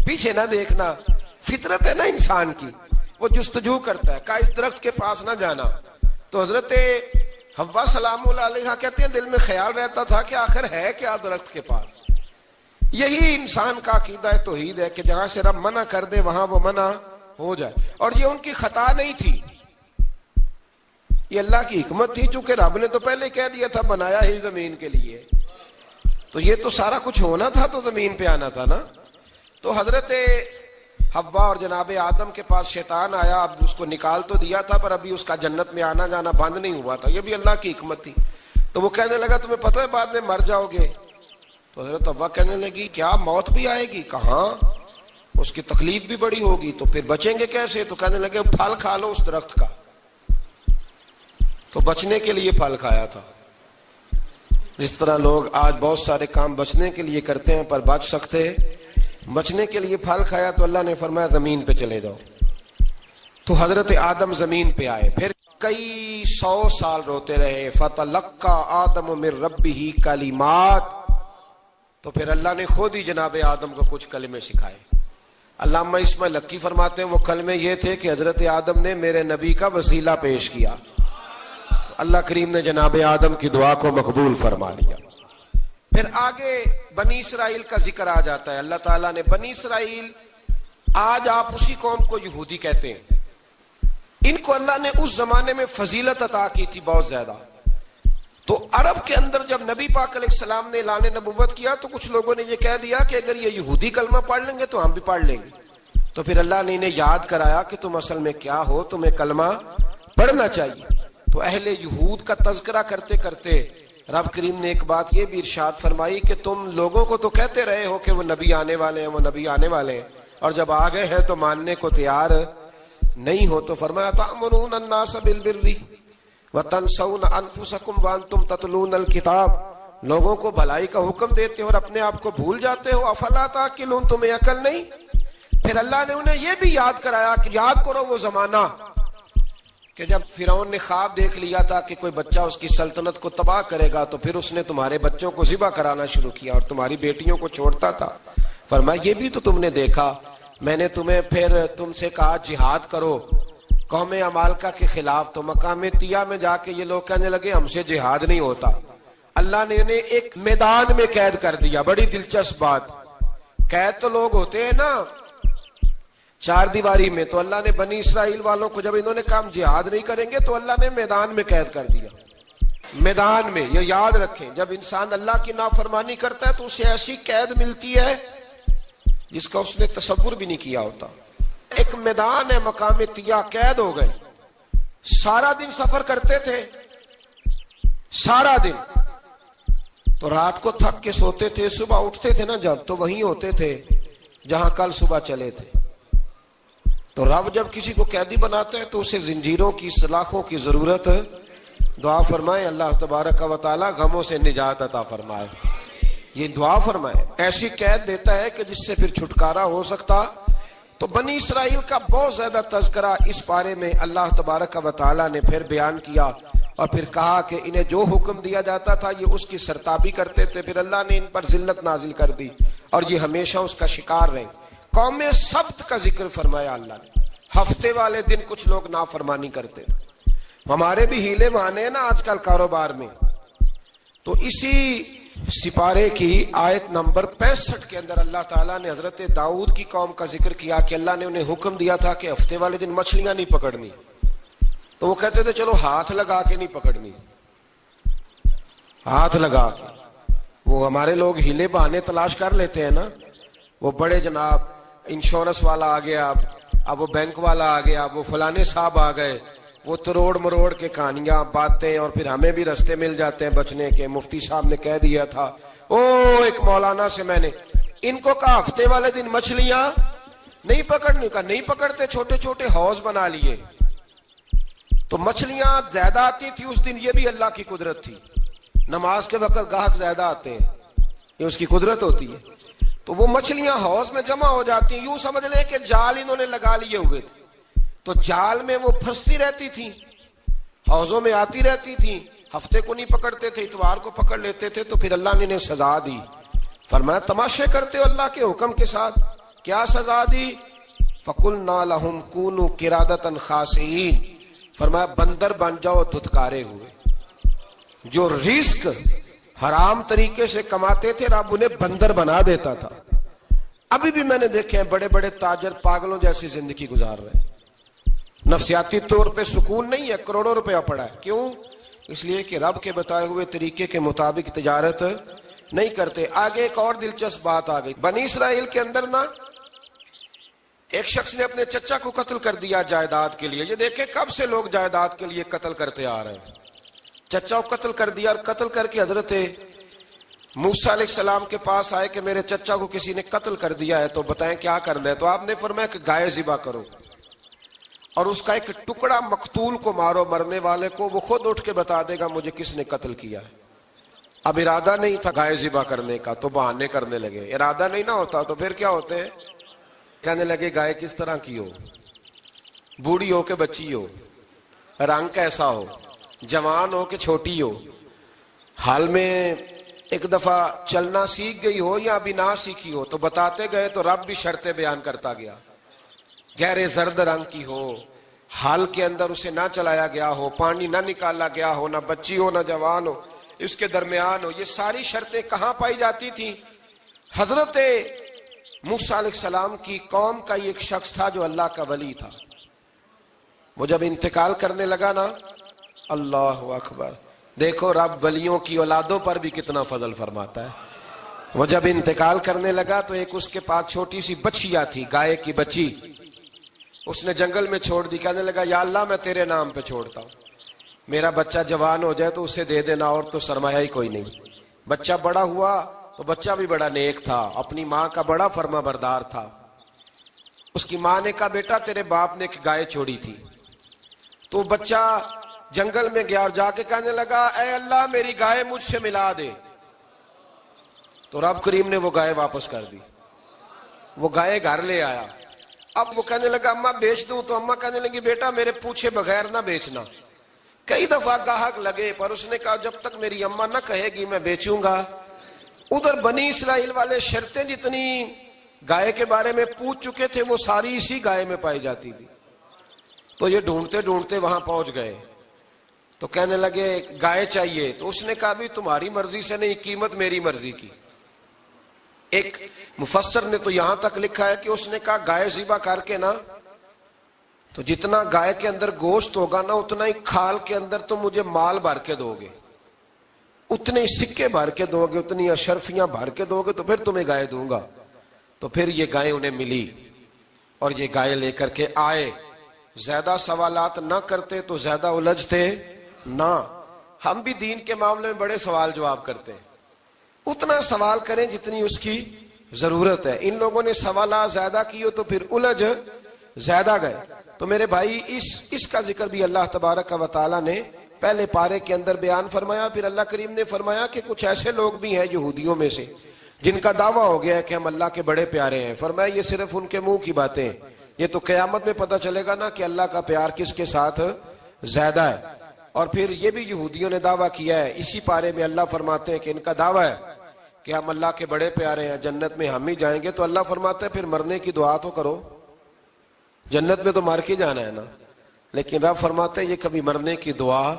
پیچھے نہ دیکھنا فطرت ہے نا انسان کی، وہ جستجو کرتا ہے، کہا اس درخت کے پاس نہ جانا۔ تو حضرت حوا سلام اللہ علیہ کہتے ہیں دل میں خیال رہتا تھا کہ آخر ہے کیا درخت کے پاس۔ یہی انسان کا عقیدہ توحید ہے کہ جہاں سے رب منع کر دے وہاں وہ منع ہو جائے، اور یہ ان کی خطا نہیں تھی، یہ اللہ کی حکمت تھی، چونکہ رب نے تو پہلے کہہ دیا تھا بنایا ہی زمین کے لیے، تو یہ تو سارا کچھ ہونا تھا تو زمین پہ آنا تھا نا۔ تو حضرت حوا اور جناب آدم کے پاس شیطان آیا، اب اس کو نکال تو دیا تھا پر ابھی اس کا جنت میں آنا جانا بند نہیں ہوا تھا، یہ بھی اللہ کی حکمت تھی۔ تو وہ کہنے لگا تمہیں پتہ ہے بعد میں مر جاؤ گے؟ تو حضرت حوا کہنے لگی کیا موت بھی آئے گی؟ کہاں، اس کی تکلیف بھی بڑی ہوگی، تو پھر بچیں گے کیسے؟ تو کہنے لگے پھل کھا لو اس درخت کا۔ تو بچنے کے لیے پھل کھایا تھا۔ جس طرح لوگ آج بہت سارے کام بچنے کے لیے کرتے ہیں پر بچ سکتے، بچنے کے لیے پھل کھایا تو اللہ نے فرمایا زمین پہ چلے جاؤ۔ تو حضرت آدم زمین پہ آئے، پھر کئی 100 سال روتے رہے۔ فَتَلَقَّى آدَمُ مِن رَبِّهِ کلمات، تو پھر اللہ نے خود ہی جناب آدم کو کچھ کلمے سکھائے۔ علامہ اسماعیل لکی فرماتے ہیں وہ کلمے یہ تھے کہ حضرت آدم نے میرے نبی کا وسیلہ پیش کیا، تو اللہ کریم نے جناب آدم کی دعا کو مقبول فرما لیا۔ پھر آگے بنی اسرائیل کا ذکر آ جاتا ہے۔ اللہ تعالیٰ نے بنی اسرائیل، آج آپ اسی قوم کو یہودی کہتے ہیں، ان کو اللہ نے اس زمانے میں فضیلت عطا کی تھی بہت زیادہ۔ تو عرب کے اندر جب نبی پاک علیہ السلام نے اعلان نبوت کیا تو کچھ لوگوں نے یہ کہہ دیا کہ اگر یہ یہودی کلمہ پڑھ لیں گے تو ہم بھی پڑھ لیں گے۔ تو پھر اللہ نے انہیں یاد کرایا کہ تم اصل میں کیا ہو، تمہیں کلمہ پڑھنا چاہیے۔ تو اہل یہود کا تذکرہ کرتے کرتے رب کریم نے ایک بات یہ بھی ارشاد فرمائی کہ تم لوگوں کو تو کہتے رہے ہو کہ وہ نبی آنے والے ہیں، وہ نبی آنے والے ہیں، اور جب آ گئے ہیں تو ماننے کو تیار نہیں ہو. تو فرمایا تأمرون الناس بالبر وتنسون انفسکم وانتم تتلون الکتاب، لوگوں کو بھلائی کا حکم دیتے ہو اور اپنے آپ کو بھول جاتے ہو. افلا تعقلون، تمہیں عقل نہیں؟ پھر اللہ نے انہیں یہ بھی یاد کرایا کہ یاد کرو وہ زمانہ کہ جب فرعون نے خواب دیکھ لیا تھا کہ کوئی بچہ اس کی سلطنت کو تباہ کرے گا، تو پھر اس نے تمہارے بچوں کو ذبح کرانا شروع کیا اور تمہاری بیٹیوں کو چھوڑتا تھا. فرمایا یہ بھی تو تم نے دیکھا، میں نے تمہیں پھر تم سے کہا جہاد کرو قوم عمالقہ کے خلاف، تو مقام طیہ میں جا کے یہ لوگ کہنے لگے ہم سے جہاد نہیں ہوتا. اللہ نے انہیں ایک میدان میں قید کر دیا. بڑی دلچسپ بات، قید تو لوگ ہوتے ہیں نا چار دیواری میں، تو اللہ نے بنی اسرائیل والوں کو جب انہوں نے کہا جہاد نہیں کریں گے تو اللہ نے میدان میں قید کر دیا. میدان میں، یہ یاد رکھیں، جب انسان اللہ کی نافرمانی کرتا ہے تو اسے ایسی قید ملتی ہے جس کا اس نے تصور بھی نہیں کیا ہوتا. ایک میدان ہے مقام طیہ، قید ہو گئے. سارا دن سفر کرتے تھے، سارا دن، تو رات کو تھک کے سوتے تھے، صبح اٹھتے تھے نا جب، تو وہیں ہوتے تھے جہاں کل صبح چلے تھے. تو رب جب کسی کو قیدی بناتا ہے تو اسے زنجیروں کی، سلاخوں کی ضرورت. دعا فرمائے اللہ تبارک و تعالی غموں سے نجات عطا فرمائے. یہ دعا فرمائے، ایسی قید دیتا ہے کہ جس سے پھر چھٹکارا ہو سکتا. تو بنی اسرائیل کا بہت زیادہ تذکرہ اس بارے میں اللہ تبارک و تعالی نے پھر بیان کیا، اور پھر کہا کہ انہیں جو حکم دیا جاتا تھا یہ اس کی سرتابی کرتے تھے. پھر اللہ نے ان پر ذلت نازل کر دی اور یہ ہمیشہ اس کا شکار رہے. قوم سبت کا ذکر فرمایا اللہ نے. ہفتے والے دن کچھ لوگ نافرمانی کرتے. ہمارے بھی ہیلے بہانے ہیں نا آج کل کاروبار میں. تو اسی سپارے کی آیت نمبر 65 کے اندر اللہ تعالیٰ نے حضرت داؤد کی قوم کا ذکر کیا کہ اللہ نے انہیں حکم دیا تھا کہ ہفتے والے دن مچھلیاں نہیں پکڑنی. تو وہ کہتے تھے چلو ہاتھ لگا کے نہیں پکڑنی، ہاتھ لگا کے. وہ ہمارے لوگ ہیلے بہانے تلاش کر لیتے ہیں نا. وہ بڑے جناب انشورنس والا آ گیا، اب وہ بینک والا آ گیا، وہ فلانے صاحب آ گئے، وہ تروڑ مروڑ کے کہانیاں باتیں، اور پھر ہمیں بھی رستے مل جاتے ہیں بچنے کے. مفتی صاحب نے کہہ دیا تھا، ایک مولانا سے میں نے ان کو کہا ہفتے والے دن مچھلیاں نہیں پکڑنی، کا نہیں پکڑتے، چھوٹے چھوٹے حوض بنا لیے. تو مچھلیاں زیادہ آتی تھی اس دن، یہ بھی اللہ کی قدرت تھی. نماز کے وقت گاہک زیادہ آتے ہیں، یہ اس کی قدرت ہوتی ہے. تو وہ مچھلیاں حوض میں جمع ہو جاتی ہیں. یوں سمجھ لیں کہ جال انہوں نے لگا لیے ہوئے تھے، تو جال میں وہ پھنستی رہتی تھی، حوضوں میں آتی رہتی تھی. ہفتے کو نہیں پکڑتے تھے، اتوار کو پکڑ لیتے تھے. تو پھر اللہ نے انہیں سزا دی. فرمایا تماشے کرتے ہو اللہ کے حکم کے ساتھ. کیا سزا دی؟ فَقُلْنَا لَهُمْ كُونُوا قِرَادَةً خَاسِئِينَ، فرمایا بندر بن جاؤ دھتکارے ہوئے. جو رزق حرام طریقے سے کماتے تھے رب انہیں بندر بنا دیتا تھا. ابھی بھی میں نے دیکھے ہیں بڑے بڑے تاجر پاگلوں جیسی زندگی گزار رہے ہیں. نفسیاتی طور پہ سکون نہیں ہے، کروڑوں روپیہ پڑا ہے. کیوں؟ اس لیے کہ رب کے بتائے ہوئے طریقے کے مطابق تجارت نہیں کرتے. آگے ایک اور دلچسپ بات آ گئی. بنی اسرائیل کے اندر نا ایک شخص نے اپنے چچا کو قتل کر دیا جائیداد کے لیے. یہ دیکھیں کب سے لوگ جائیداد کے لیے قتل کرتے آ رہے ہیں. چچا کو قتل کر دیا، اور قتل کر کے حضرت موسیٰ علیہ السلام کے پاس آئے کہ میرے چچا کو کسی نے قتل کر دیا ہے، تو بتائیں کیا کرنا ہے. تو آپ نے فرمایا کہ گائے ذبح کرو اور اس کا ایک ٹکڑا مقتول کو مارو، مرنے والے کو. وہ خود اٹھ کے بتا دے گا مجھے کس نے قتل کیا ہے. اب ارادہ نہیں تھا گائے ذبح کرنے کا تو بہانے کرنے لگے. ارادہ نہیں نہ ہوتا تو پھر کیا ہوتے ہیں، کہنے لگے گائے کس طرح کی ہو، بوڑھی ہو کہ بچی ہو، رنگ کیسا ہو، جوان ہو کہ چھوٹی ہو، حال میں ایک دفعہ چلنا سیکھ گئی ہو یا ابھی نہ سیکھی ہو. تو بتاتے گئے تو رب بھی شرطیں بیان کرتا گیا. گہرے زرد رنگ کی ہو، حال کے اندر اسے نہ چلایا گیا ہو، پانی نہ نکالا گیا ہو، نہ بچی ہو نہ جوان ہو، اس کے درمیان ہو. یہ ساری شرطیں کہاں پائی جاتی تھی؟ حضرت موسیٰ علیہ السلام کی قوم کا ایک شخص تھا جو اللہ کا ولی تھا. وہ جب انتقال کرنے لگا نا، اللہ اکبر، دیکھو رب ولیوں کی اولادوں پر بھی کتنا فضل فرماتا ہے. وہ جب انتقال کرنے لگا تو ایک اس کے پاس چھوٹی سی بچیا تھی، گائے کی بچی. اس نے جنگل میں چھوڑ دی. کہنے لگا یا اللہ میں تیرے نام پہ چھوڑتا ہوں. میرا بچہ جوان ہو جائے تو اسے دے دینا، اور تو سرمایہ ہی کوئی نہیں۔ بچہ بڑا ہوا تو بچہ بھی بڑا نیک تھا، اپنی ماں کا بڑا فرما بردار تھا۔ اس کی ماں نے کہا بیٹا تیرے باپ نے ایک گائے چھوڑی تھی، تو بچہ جنگل میں گیا اور جا کے کہنے لگا اے اللہ میری گائے مجھ سے ملا دے، تو رب کریم نے وہ گائے واپس کر دی۔ وہ گائے گھر لے آیا، اب وہ کہنے لگا اماں بیچ دوں، تو اماں کہنے لگی بیٹا میرے پوچھے بغیر نہ بیچنا۔ کئی دفعہ گاہک لگے پر اس نے کہا جب تک میری اماں نہ کہے گی میں بیچوں گا۔ ادھر بنی اسرائیل والے شرطیں جتنی گائے کے بارے میں پوچھ چکے تھے وہ ساری اسی گائے میں پائی جاتی تھی، تو یہ ڈھونڈتے ڈھونڈتے وہاں پہنچ گئے، تو کہنے لگے گائے چاہیے، تو اس نے کہا بھی تمہاری مرضی سے نہیں، قیمت میری مرضی کی۔ ایک مفسر نے تو یہاں تک لکھا ہے کہ اس نے کہا گائے ذبح کر کے نا، تو جتنا گائے کے اندر گوشت ہوگا نا اتنا ہی کھال کے اندر تم مجھے مال بھر کے دو گے، اتنے ہی سکے بھر کے دو گے، اتنی اشرفیاں بھر کے دو گے تو پھر تمہیں گائے دوں گا۔ تو پھر یہ گائے انہیں ملی اور یہ گائے لے کر کے آئے۔ زیادہ سوالات نہ کرتے تو زیادہ الجھتے نہ۔ ہم بھی دین کے معاملے میں بڑے سوال جواب کرتے ہیں، اتنا سوال کریں جتنی اس کی ضرورت ہے۔ ان لوگوں نے سوالات زیادہ کیے تو پھر الجھ زیادہ گئے۔ تو میرے بھائی اس کا ذکر بھی اللہ تبارک و تعالیٰ نے پہلے پارے کے اندر بیان فرمایا۔ پھر اللہ کریم نے فرمایا کہ کچھ ایسے لوگ بھی ہیں یہودیوں میں سے جن کا دعویٰ ہو گیا ہے کہ ہم اللہ کے بڑے پیارے ہیں۔ فرمایا یہ صرف ان کے منہ کی باتیں ہیں، یہ تو قیامت میں پتہ چلے گا نا کہ اللہ کا پیار کس کے ساتھ زیادہ ہے۔ اور پھر یہ بھی یہودیوں نے دعویٰ کیا ہے، اسی پارے میں اللہ فرماتے ہیں کہ ان کا دعویٰ ہے کہ ہم اللہ کے بڑے پیارے ہیں، جنت میں ہم ہی جائیں گے۔ تو اللہ فرماتا ہے پھر مرنے کی دعا تو کرو، جنت میں تو مر کے جانا ہے نا۔ لیکن رب فرماتے ہیں یہ کبھی مرنے کی دعا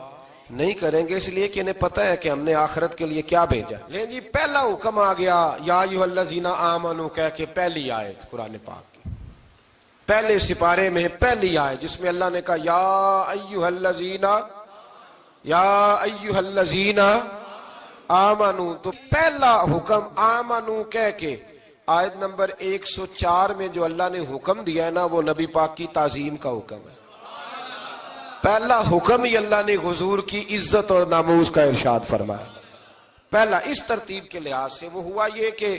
نہیں کریں گے، اس لیے کہ انہیں پتہ ہے کہ ہم نے آخرت کے لیے کیا بھیجا۔ لیکن جی پہلا حکم آ گیا یا ایھا الذین آمنوا کہہ کے، پہلی آیت قرآن پاک کی پہلے سپارے میں پہلی آیت جس میں اللہ نے کہا یا ایھا الذین آمنوا، تو پہلا حکم آمنوا کہہ کے۔ آیت نمبر 104 میں جو اللہ نے حکم دیا ہے نا وہ نبی پاک کی تعظیم کا حکم ہے۔ پہلا حکم ہی اللہ نے حضور کی عزت اور ناموس کا ارشاد فرمایا۔ پہلا اس ترتیب کے لحاظ سے وہ ہوا یہ کہ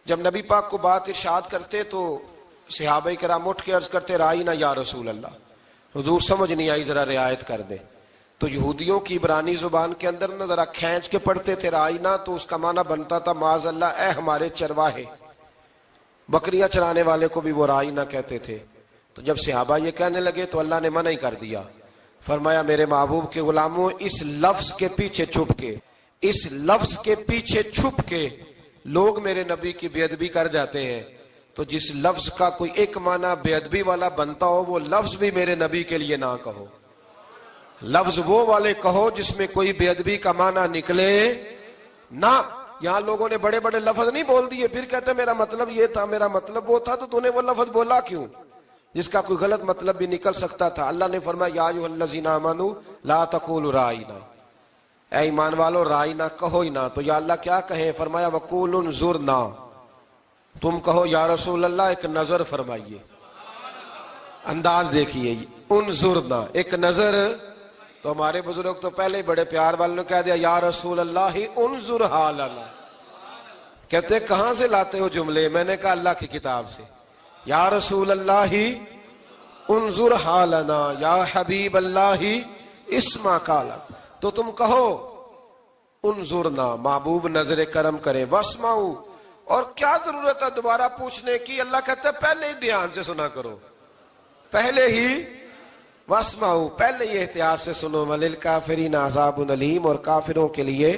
جب نبی پاک کو بات ارشاد کرتے تو صحابہ کرام اٹھ کے عرض کرتے رائینا یا رسول اللہ، حضور سمجھ نہیں آئی ذرا رعایت کر دیں۔ تو یہودیوں کی عبرانی زبان کے اندر نہ ذرا کھینچ کے پڑھتے تھے رائینا، تو اس کا معنی بنتا تھا معاذ اللہ اے ہمارے چرواہے، بکریاں چرانے والے کو بھی وہ رائینا کہتے تھے۔ تو جب صحابہ یہ کہنے لگے تو اللہ نے منع ہی کر دیا، فرمایا میرے محبوب کے غلاموں اس لفظ کے پیچھے چھپ کے لوگ میرے نبی کی بے ادبی کر جاتے ہیں، تو جس لفظ کا کوئی ایک معنی بے ادبی والا بنتا ہو وہ لفظ بھی میرے نبی کے لیے نہ کہو، لفظ وہ والے کہو جس میں کوئی بے ادبی کا معنی نکلے نہ۔ یہاں لوگوں نے بڑے بڑے لفظ نہیں بول دیے، پھر کہتے میرا مطلب یہ تھا، میرا مطلب وہ تھا، تو تو نے وہ لفظ بولا کیوں جس کا کوئی غلط مطلب بھی نکل سکتا تھا۔ اللہ نے فرمایا یا ایھا الذین آمنوا لا تقولوا رائینا، اے ایمان والو رائینا کہو ہی نہ۔ تو یا اللہ کیا کہیں؟ فرمایا وقولوا انظرنا، تم کہو یا رسول اللہ ایک نظر فرمائیے۔ انداز دیکھیے، انظرنا ایک نظر۔ تو ہمارے بزرگ تو پہلے ہی بڑے پیار والوں نے کہہ دیا یا رسول اللہ انظر حالنا۔ کہتے کہاں سے لاتے ہو جملے؟ میں نے کہا اللہ کی کتاب سے۔ یا رسول اللہ انظر حالنا، یا حبیب اللہ اسمع قالا، تو تم کہو انظرنا، محبوب نظر کرم کرے، واسمعوا، اور کیا ضرورت ہے دوبارہ پوچھنے کی؟ اللہ کہتا ہے پہلے ہی دھیان سے سنا کرو، پہلے ہی واسمعوا، پہلے ہی احتیاط سے سنو، وللکافرین عذاب علیم، اور کافروں کے لیے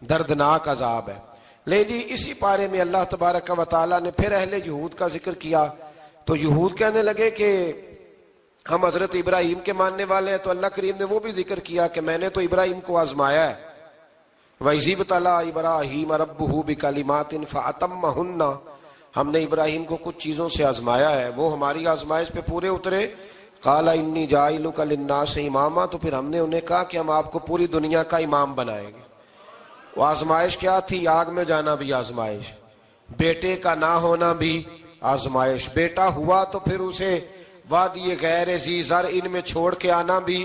دردناک عذاب ہے۔ لے جی اسی پارے میں اللہ تبارک و تعالیٰ نے پھر اہل یہود کا ذکر کیا۔ تو یہود کہنے لگے کہ ہم حضرت ابراہیم کے ماننے والے ہیں، تو اللہ کریم نے وہ بھی ذکر کیا کہ میں نے تو ابراہیم کو آزمایا ہے، وَإِذِ ابْتَلَىٰ إِبْرَاهِيمَ رَبُّهُ بِكَلِمَاتٍ فَأَتَمَّهُنَّ، ہم نے ابراہیم کو کچھ چیزوں سے آزمایا ہے، وہ ہماری آزمائش پہ پورے اترے۔ قَالَ إِنِّي جَاعِلُكَ لِلنَّاسِ إِمَامًا، تو پھر ہم نے انہیں کہا کہ ہم آپ کو پوری دنیا کا امام بنائیں گے۔ وہ آزمائش کیا تھی؟ آگ میں جانا بھی آزمائش، بیٹے کا نہ ہونا بھی آزمائش، بیٹا ہوا تو پھر اسے وادی غیر ذی زرع ان میں چھوڑ کے آنا بھی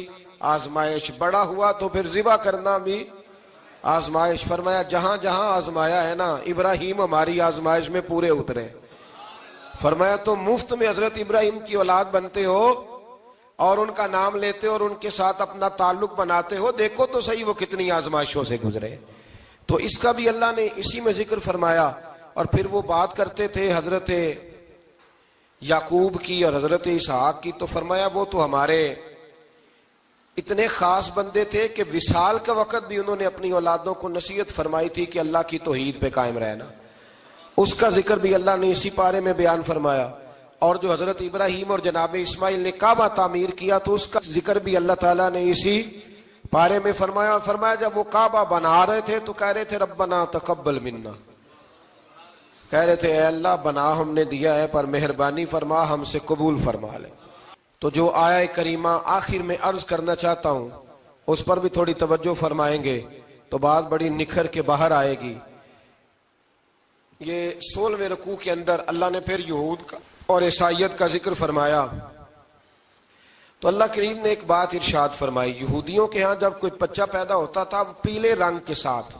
آزمائش، بڑا ہوا تو پھر ذبح کرنا بھی آزمائش۔ فرمایا جہاں جہاں آزمایا ہے نا، ابراہیم ہماری آزمائش میں پورے اترے۔ فرمایا تو مفت میں حضرت ابراہیم کی اولاد بنتے ہو اور ان کا نام لیتے اور ان کے ساتھ اپنا تعلق بناتے ہو، دیکھو تو صحیح وہ کتنی آزمائشوں سے گزرے۔ تو اس کا بھی اللہ نے اسی میں ذکر فرمایا۔ اور پھر وہ بات کرتے تھے حضرت یعقوب کی اور حضرت اسحاق کی، تو فرمایا وہ تو ہمارے اتنے خاص بندے تھے کہ وصال کا وقت بھی انہوں نے اپنی اولادوں کو نصیحت فرمائی تھی کہ اللہ کی توحید پہ قائم رہنا۔ اس کا ذکر بھی اللہ نے اسی پارے میں بیان فرمایا۔ اور جو حضرت ابراہیم اور جناب اسماعیل نے کعبہ تعمیر کیا تو اس کا ذکر بھی اللہ تعالیٰ نے اسی پارے میں فرمایا۔ فرمایا جب وہ کعبہ بنا رہے تھے تو کہہ رہے تھے ربنا تقبل منا، کہہ رہے تھے اے اللہ بنا ہم نے دیا ہے پر مہربانی فرما ہم سے قبول فرما لے۔ تو جو آیہ کریمہ آخر میں عرض کرنا چاہتا ہوں اس پر بھی تھوڑی توجہ فرمائیں گے تو بات بڑی نکھر کے باہر آئے گی۔ یہ 16ویں رکوع کے اندر اللہ نے پھر یہود کا اور عیسائیت کا ذکر فرمایا تو اللہ کریم نے ایک بات ارشاد فرمائی۔ یہودیوں کے ہاں جب کوئی بچہ پیدا ہوتا تھا پیلے رنگ کے ساتھ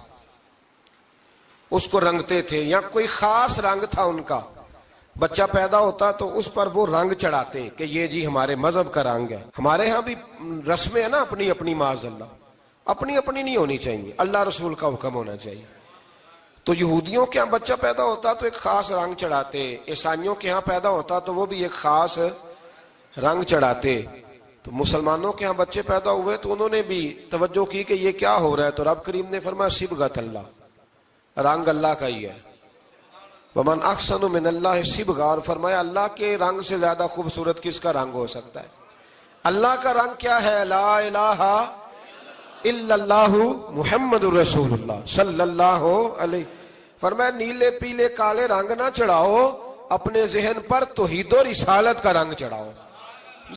اس کو رنگتے تھے، یا کوئی خاص رنگ تھا ان کا، بچہ پیدا ہوتا تو اس پر وہ رنگ چڑھاتے کہ یہ جی ہمارے مذہب کا رنگ ہے۔ ہمارے ہاں بھی رسمیں ہیں نا اپنی اپنی، معاذ اللہ اپنی اپنی نہیں ہونی چاہیے، اللہ رسول کا حکم ہونا چاہیے۔ تو یہودیوں کے ہاں بچہ پیدا ہوتا تو ایک خاص رنگ چڑھاتے، عیسائیوں کے ہاں پیدا ہوتا تو وہ بھی ایک خاص رنگ چڑھاتے۔ تو مسلمانوں کے ہاں بچے پیدا ہوئے تو انہوں نے بھی توجہ کی کہ یہ کیا ہو رہا ہے، تو رب کریم نے فرمایا صبغۃ اللہ، رنگ اللہ کا ہی ہے۔ ومن احسن من اللہ صبغہ، اور فرمایا اللہ کے رنگ سے زیادہ خوبصورت کس کا رنگ ہو سکتا ہے؟ اللہ کا رنگ کیا ہے؟ لا الہ الا اللہ محمد الرسول اللہ صلی اللہ علیہ۔ فرمایا نیلے پیلے کالے رنگ نہ چڑھاؤ، اپنے ذہن پر توحید و رسالت کا رنگ چڑھاؤ۔